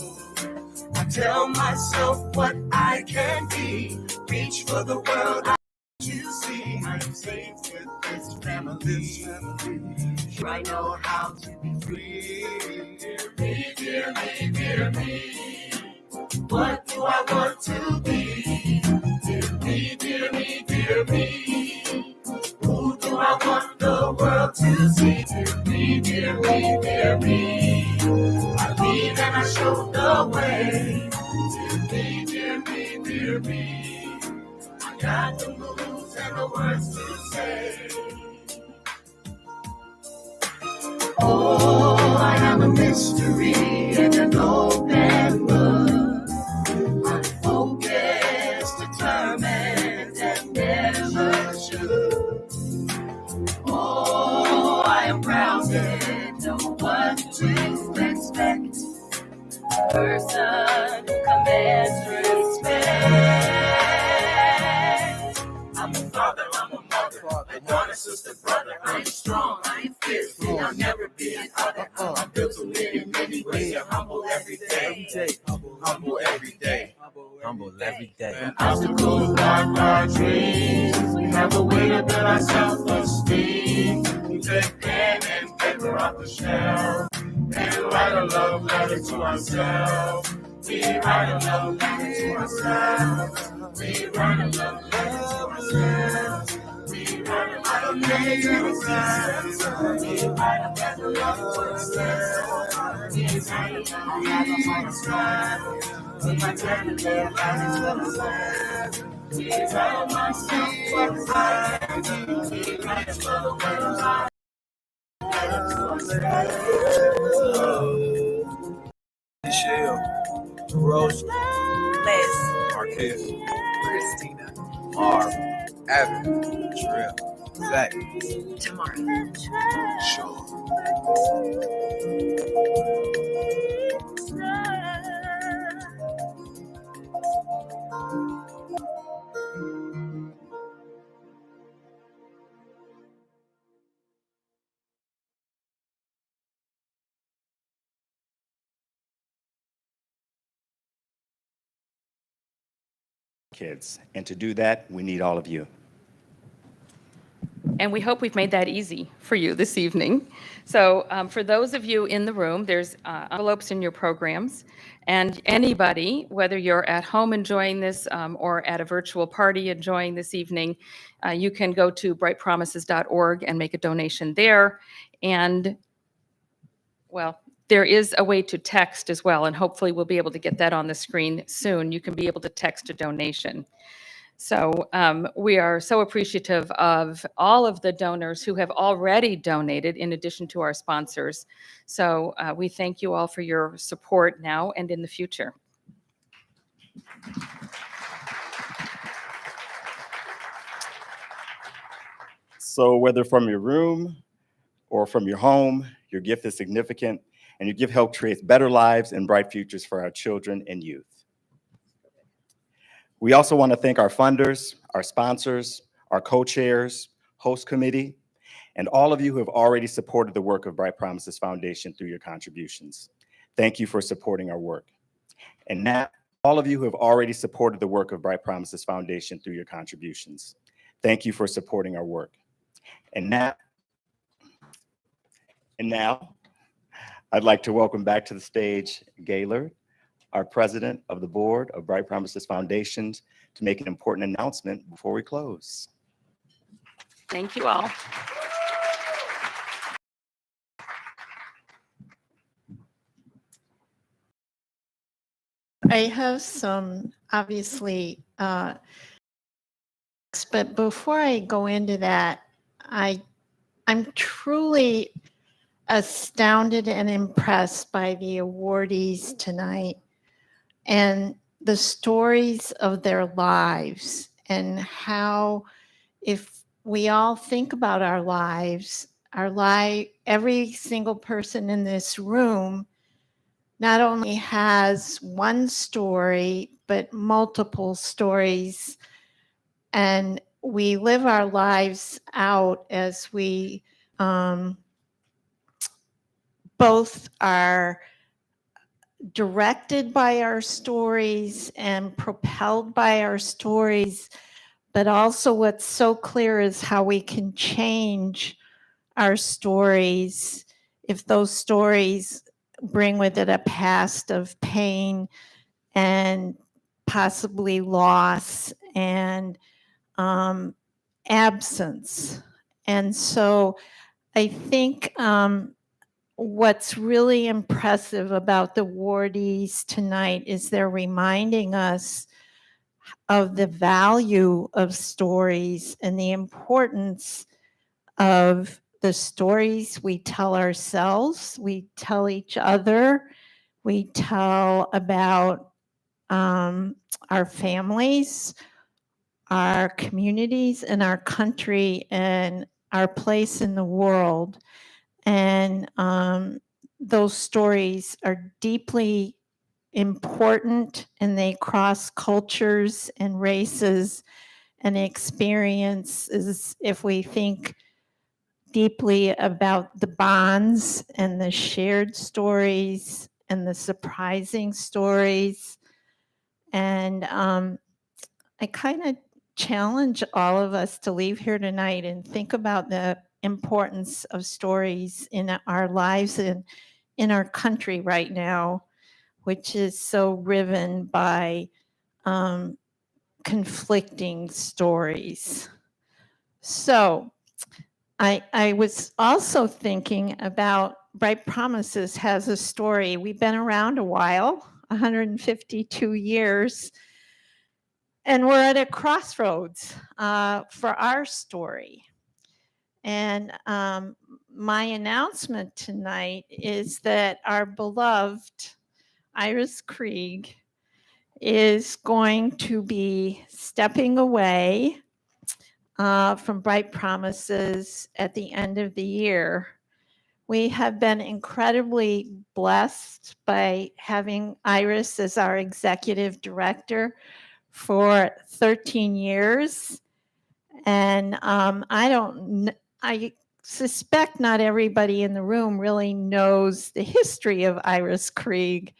I tell myself what I can be. Reach for the world I want to see. I am safe with this family. I know how to be free. Dear me, dear me, dear me. What do I want to be? Dear me, dear me, dear me. Who do I want the world to see? Dear me, dear me, dear me. I lead and I show the way. Dear me, dear me, dear me. I got the moves and the words to say. Oh, I am a mystery in an open book. I'm focused, determined, and never should. Oh, I am grounded, know what to expect. A person who commands respect. I'm a father, I'm a mother, a daughter, sister, brother. I am strong, I am fierce, and I'll never be an other. I'm built to live in many ways, I'm humble every day. Humble every day. Humble every day. Obstacles block our dreams. We have a way to build our self-esteem. We take pen and paper off the shelf and write a love letter to ourselves. We write a love letter to ourselves. We write a love letter to ourselves. We write a love letter to ourselves. We write a better love to ourselves. We write a love letter to ourselves. We write a love letter to ourselves. We tell myself what's right. We write a love letter to ourselves. Michelle, Rose, Les, Marquez, Christina, Marv, Evan, Trill, Zach, Tamara. Sean. Kids. And to do that, we need all of you. And we hope we've made that easy for you this evening. So for those of you in the room, there's envelopes in your programs. And anybody, whether you're at home enjoying this or at a virtual party enjoying this evening, you can go to brightpromises.org and make a donation there. And, well, there is a way to text as well, and hopefully we'll be able to get that on the screen soon. You can be able to text a donation. So we are so appreciative of all of the donors who have already donated in addition to our sponsors. So we thank you all for your support now and in the future. So whether from your room or from your home, your gift is significant, and your gift helps create better lives and bright futures for our children and youth. We also want to thank our funders, our sponsors, our co-chairs, host committee, and all of you who have already supported the work of Bright Promises Foundation through your contributions. Thank you for supporting our work. And now, all of you who have already supported the work of Bright Promises Foundation through your contributions. Thank you for supporting our work. And now, I'd like to welcome back to the stage Gaylord, our president of the board of Bright Promises Foundation, to make an important announcement before we close. Thank you all. I have some, obviously, but before I go into that, I'm truly astounded and impressed by the awardees tonight and the stories of their lives, and how, if we all think about our lives, every single person in this room not only has one story, but multiple stories. And we live our lives out as we both are directed by our stories and propelled by our stories. But also, what's so clear is how we can change our stories if those stories bring with it a past of pain and possibly loss and absence. And so I think what's really impressive about the awardees tonight is they're reminding us of the value of stories and the importance of the stories we tell ourselves, we tell each other, we tell about our families, our communities, and our country, and our place in the world. And those stories are deeply important, and they cross cultures and races and experiences if we think deeply about the bonds and the shared stories and the surprising stories. And I kind of challenge all of us to leave here tonight and think about the importance of stories in our lives and in our country right now, which is so riven by conflicting stories. So I was also thinking about Bright Promises has a story. We've been around a while, 152 years, and we're at a crossroads for our story. And my announcement tonight is that our beloved Iris Krieg is going to be stepping away from Bright Promises at the end of the year. We have been incredibly blessed by having Iris as our executive director for 13 years. And I suspect not everybody in the room really knows the history of Iris Krieg,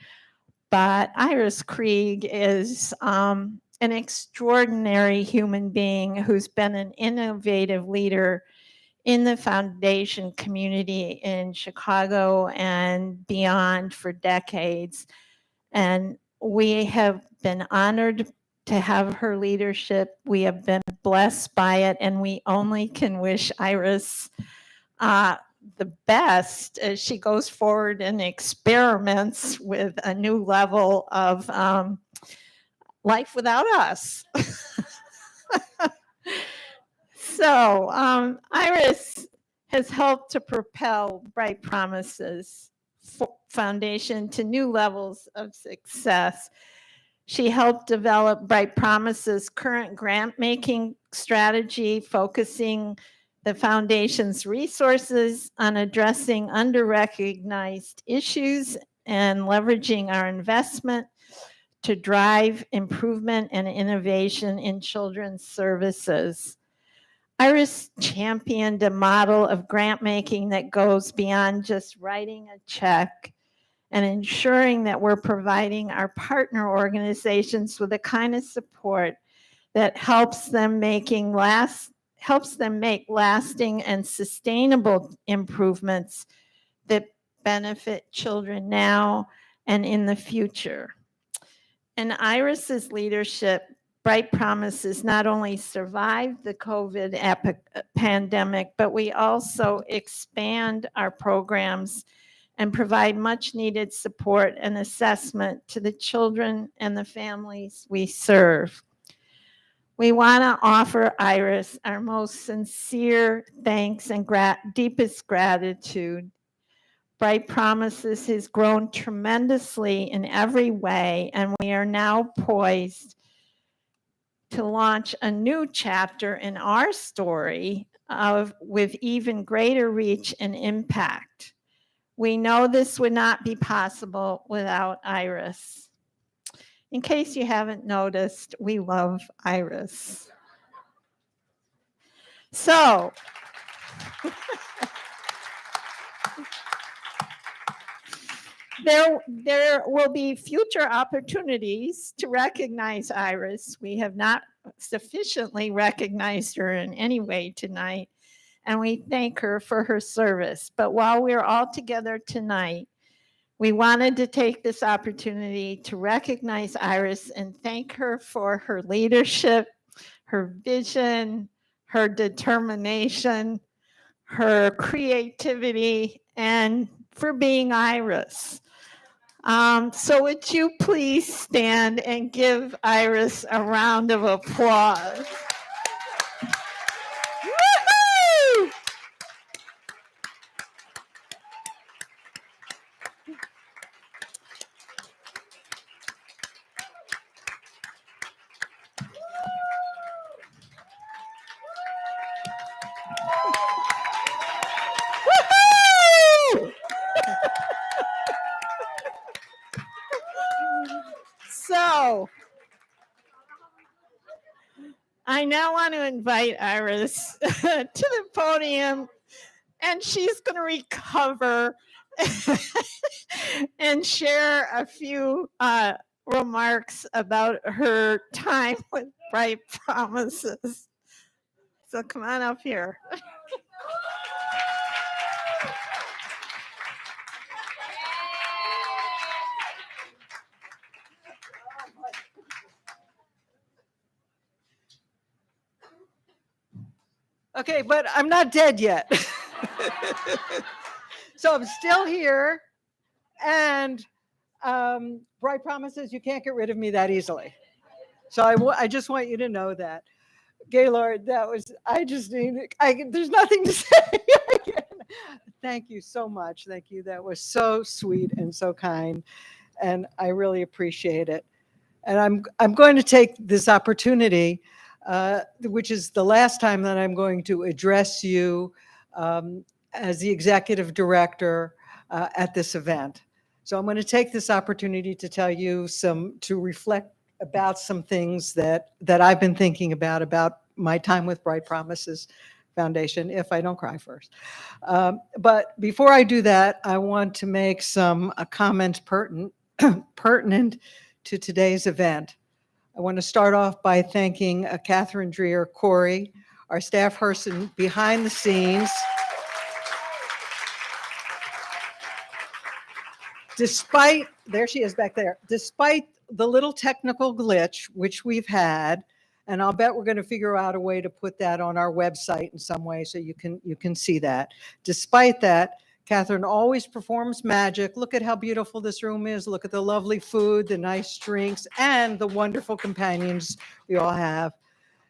but Iris Krieg is an extraordinary human being who's been an innovative leader in the foundation community in Chicago and beyond for decades. And we have been honored to have her leadership. We have been blessed by it, and we only can wish Iris the best as she goes forward and experiments with a new level of life without us. So Iris has helped to propel Bright Promises Foundation to new levels of success. She helped develop Bright Promises' current grant-making strategy, focusing the foundation's resources on addressing under-recognized issues and leveraging our investment to drive improvement and innovation in children's services. Iris championed a model of grant making that goes beyond just writing a check and ensuring that we're providing our partner organizations with the kind of support that helps them make lasting and sustainable improvements that benefit children now and in the future. In Iris's leadership, Bright Promises not only survived the COVID pandemic, but we also expand our programs and provide much needed support and assessment to the children and the families we serve. We want to offer Iris our most sincere thanks and deepest gratitude. Bright Promises has grown tremendously in every way, and we are now poised to launch a new chapter in our story with even greater reach and impact. We know this would not be possible without Iris. In case you haven't noticed, we love Iris. So, there will be future opportunities to recognize Iris. We have not sufficiently recognized her in any way tonight, and we thank her for her service. But while we're all together tonight, we wanted to take this opportunity to recognize Iris and thank her for her leadership, her vision, her determination, her creativity, and for being Iris. So would you please stand and give Iris a round of applause? Woo-hoo! Woo-hoo! So, I now want to invite Iris to the podium, and she's going to recover and share a few remarks about her time with Bright Promises. So come on up here. Okay, but I'm not dead yet. So I'm still here, and Bright Promises, you can't get rid of me that easily. So I just want you to know that. Gaylord, there's nothing to say. Thank you so much. Thank you. That was so sweet and so kind, and I really appreciate it. And I'm going to take this opportunity, which is the last time that I'm going to address you as the executive director at this event. So I'm going to take this opportunity to tell you to reflect about some things that I've been thinking about my time with Bright Promises Foundation, if I don't cry first. But before I do that, I want to make some comments pertinent to today's event. I want to start off by thanking Catherine Dreer Corey, our staff person behind the scenes. There she is back there. Despite the little technical glitch, which we've had, and I'll bet we're going to figure out a way to put that on our website in some way so you can see that. Despite that, Catherine always performs magic. Look at how beautiful this room is. Look at the lovely food, the nice drinks, and the wonderful companions we all have.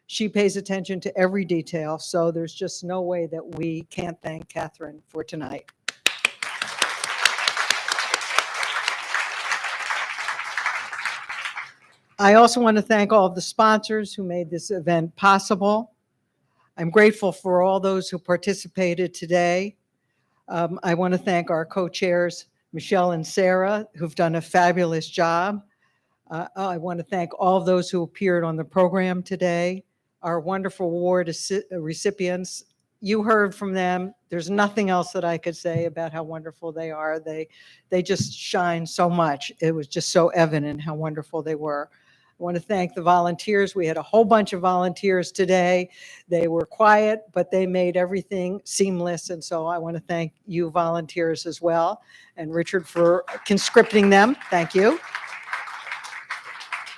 She pays attention to every detail, so there's just no way that we can't thank Catherine for tonight. I also want to thank all of the sponsors who made this event possible. I'm grateful for all those who participated today. I want to thank our co-chairs, Michelle and Sarah, who've done a fabulous job. I want to thank all of those who appeared on the program today, our wonderful award recipients. You heard from them. There's nothing else that I could say about how wonderful they are. They just shine so much. It was just so evident how wonderful they were. I want to thank the volunteers. We had a whole bunch of volunteers today. They were quiet, but they made everything seamless. And so I want to thank you volunteers as well. And Richard for conscripting them. Thank you.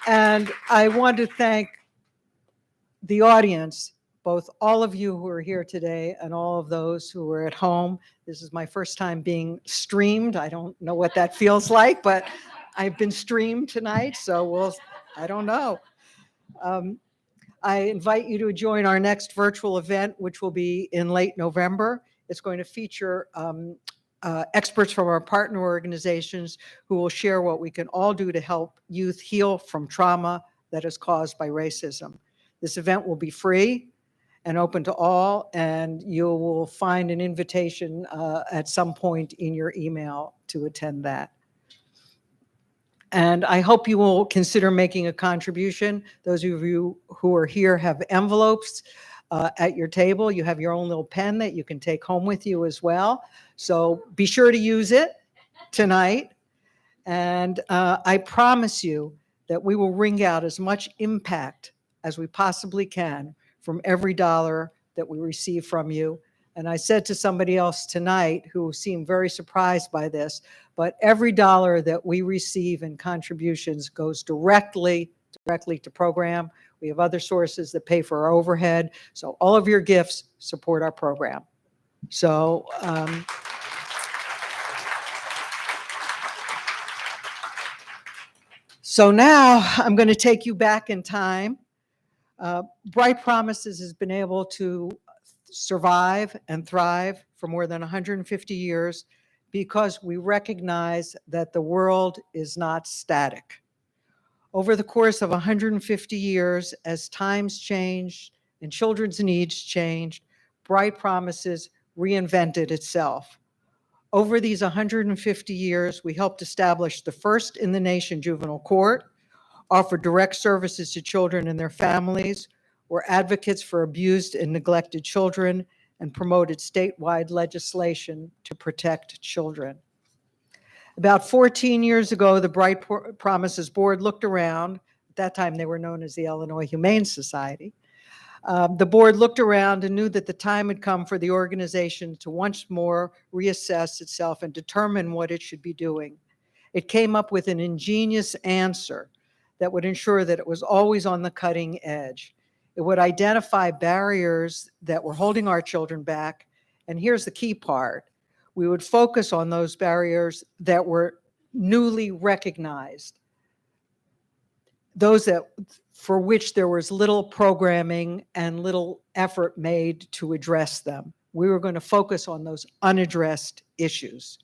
And I want to thank the audience, both all of you who are here today and all of those who are at home. This is my first time being streamed. I don't know what that feels like, but I've been streamed tonight, so I don't know. I invite you to join our next virtual event, which will be in late November. It's going to feature experts from our partner organizations who will share what we can all do to help youth heal from trauma that is caused by racism. This event will be free and open to all, and you will find an invitation at some point in your email to attend that. And I hope you will consider making a contribution. Those of you who are here have envelopes at your table. You have your own little pen that you can take home with you as well. So be sure to use it tonight. And I promise you that we will wring out as much impact as we possibly can from every dollar that we receive from you. And I said to somebody else tonight who seemed very surprised by this, but every dollar that we receive in contributions goes directly to program. We have other sources that pay for our overhead. So all of your gifts support our program. So so now I'm going to take you back in time. Bright Promises has been able to survive and thrive for more than 150 years because we recognize that the world is not static. Over the course of 150 years, as times changed and children's needs changed, Bright Promises reinvented itself. Over these 150 years, we helped establish the first in the nation juvenile court, offered direct services to children and their families, were advocates for abused and neglected children, and promoted statewide legislation to protect children. About 14 years ago, the Bright Promises Board looked around. At that time, they were known as the Illinois Humane Society. The board looked around and knew that the time had come for the organization to once more reassess itself and determine what it should be doing. It came up with an ingenious answer that would ensure that it was always on the cutting edge. It would identify barriers that were holding our children back. And here's the key part. We would focus on those barriers that were newly recognized, those that for which there was little programming and little effort made to address them. We were going to focus on those unaddressed issues.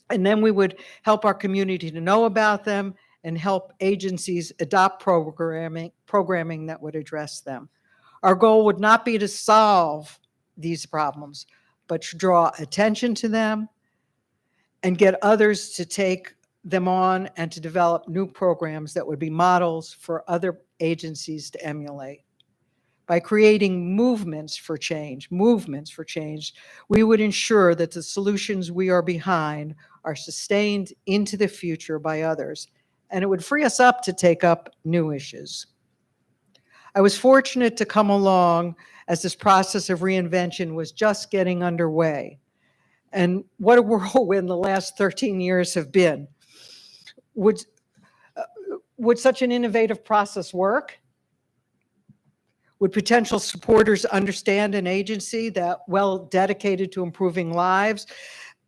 And then we would help our community to know about them and help agencies adopt programming that would address them. Our goal would not be to solve these problems, but to draw attention to them and get others to take them on and to develop new programs that would be models for other agencies to emulate. By creating movements for change, we would ensure that the solutions we are behind are sustained into the future by others, and it would free us up to take up new issues. I was fortunate to come along as this process of reinvention was just getting underway. And what a whirlwind the last 13 years have been. Would such an innovative process work? Would potential supporters understand an agency that well dedicated to improving lives,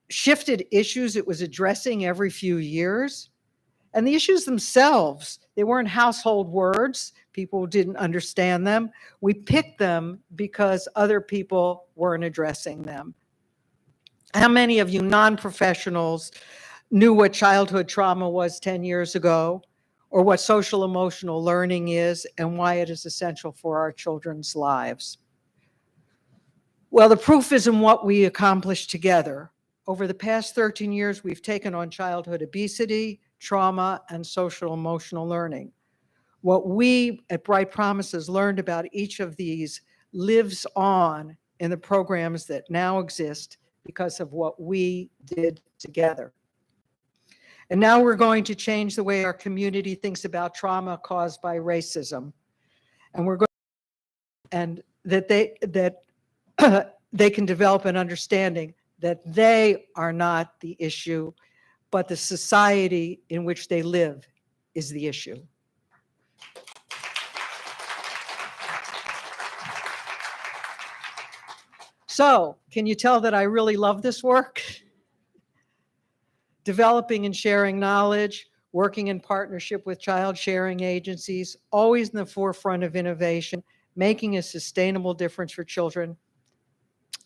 shifted issues it was addressing every few years? And the issues themselves, they weren't household words. People didn't understand them. We picked them because other people weren't addressing them. How many of you non-professionals knew what childhood trauma was 10 years ago, or what social emotional learning is and why it is essential for our children's lives? Well, the proof is in what we accomplished together. Over the past 13 years, we've taken on childhood obesity, trauma, and social emotional learning. What we at Bright Promises learned about each of these lives on in the programs that now exist because of what we did together. And now we're going to change the way our community thinks about trauma caused by racism. And we're going and that they can develop an understanding that they are not the issue, but the society in which they live is the issue. So, can you tell that I really love this work? Developing and sharing knowledge, working in partnership with child sharing agencies, always in the forefront of innovation, making a sustainable difference for children.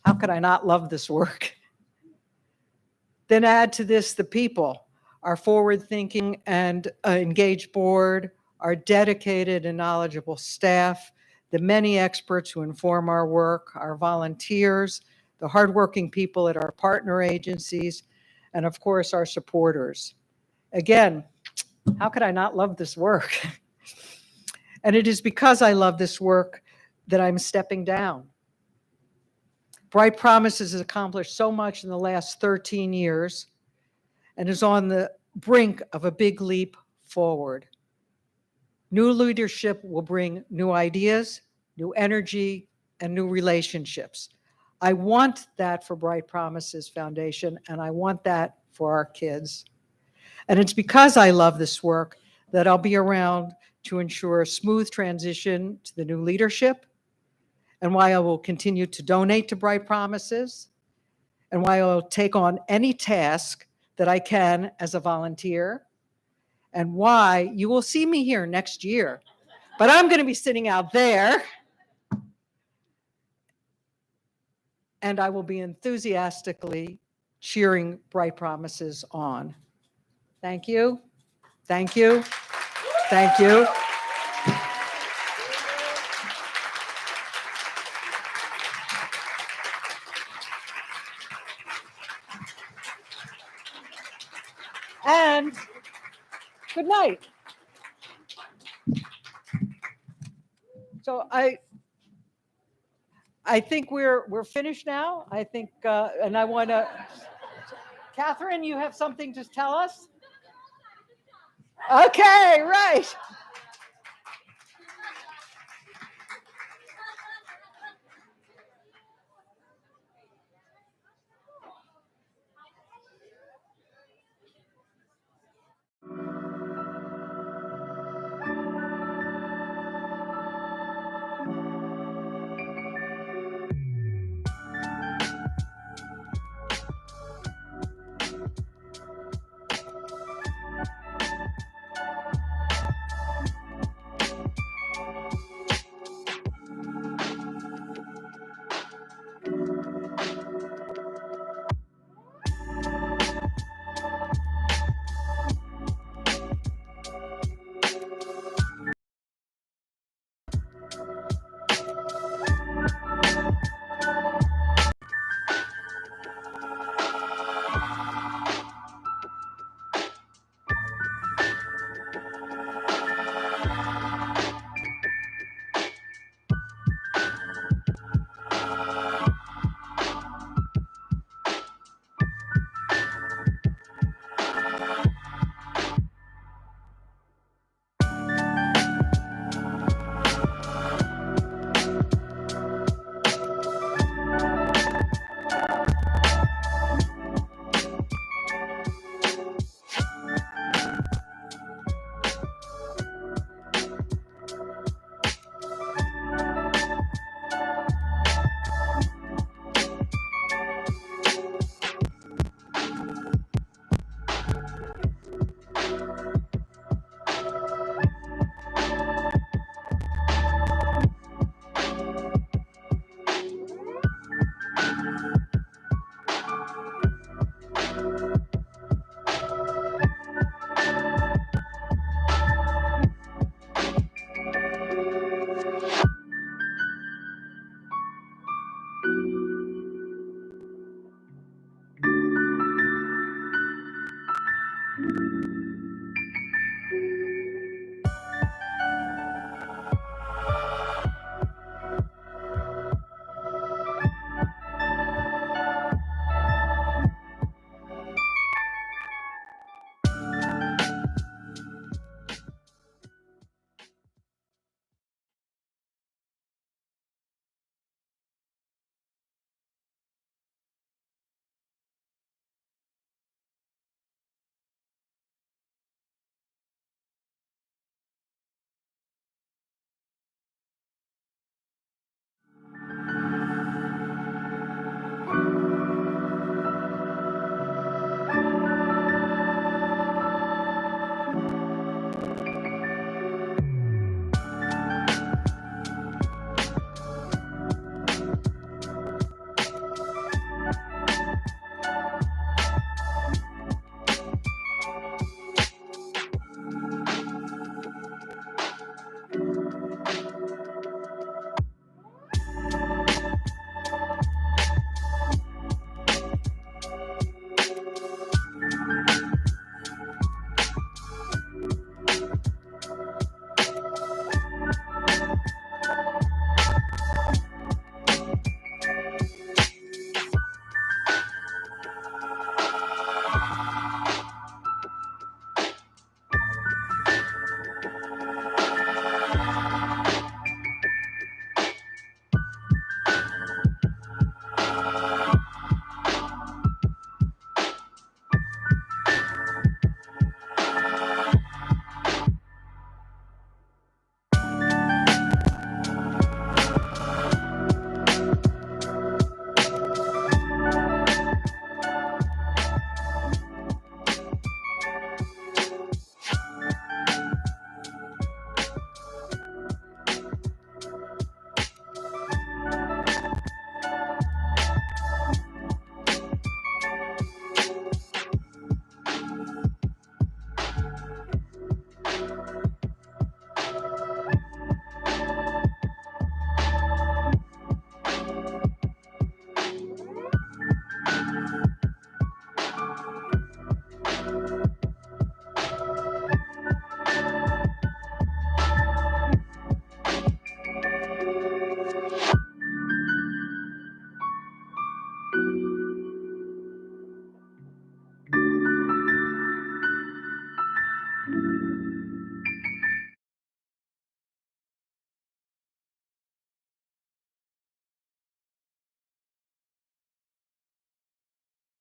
How could I not love this work? Then add to this the people, our forward-thinking and engaged board, our dedicated and knowledgeable staff, the many experts who inform our work, our volunteers, the hardworking people at our partner agencies, and of course, our supporters. Again, how could I not love this work? And it is because I love this work that I'm stepping down. Bright Promises has accomplished so much in the last 13 years and is on the brink of a big leap forward. New leadership will bring new ideas, new energy, and new relationships. I want that for Bright Promises Foundation, and I want that for our kids. And it's because I love this work that I'll be around to ensure a smooth transition to the new leadership, and why I will continue to donate to Bright Promises, and why I'll take on any task that I can as a volunteer, and why you will see me here next year. But I'm going to be sitting out there, and I will be enthusiastically cheering Bright Promises on. Thank you. Thank you. Thank you. And good night. So I think we're finished now. I think, and I want to, Catherine, you have something to tell us? Okay, right.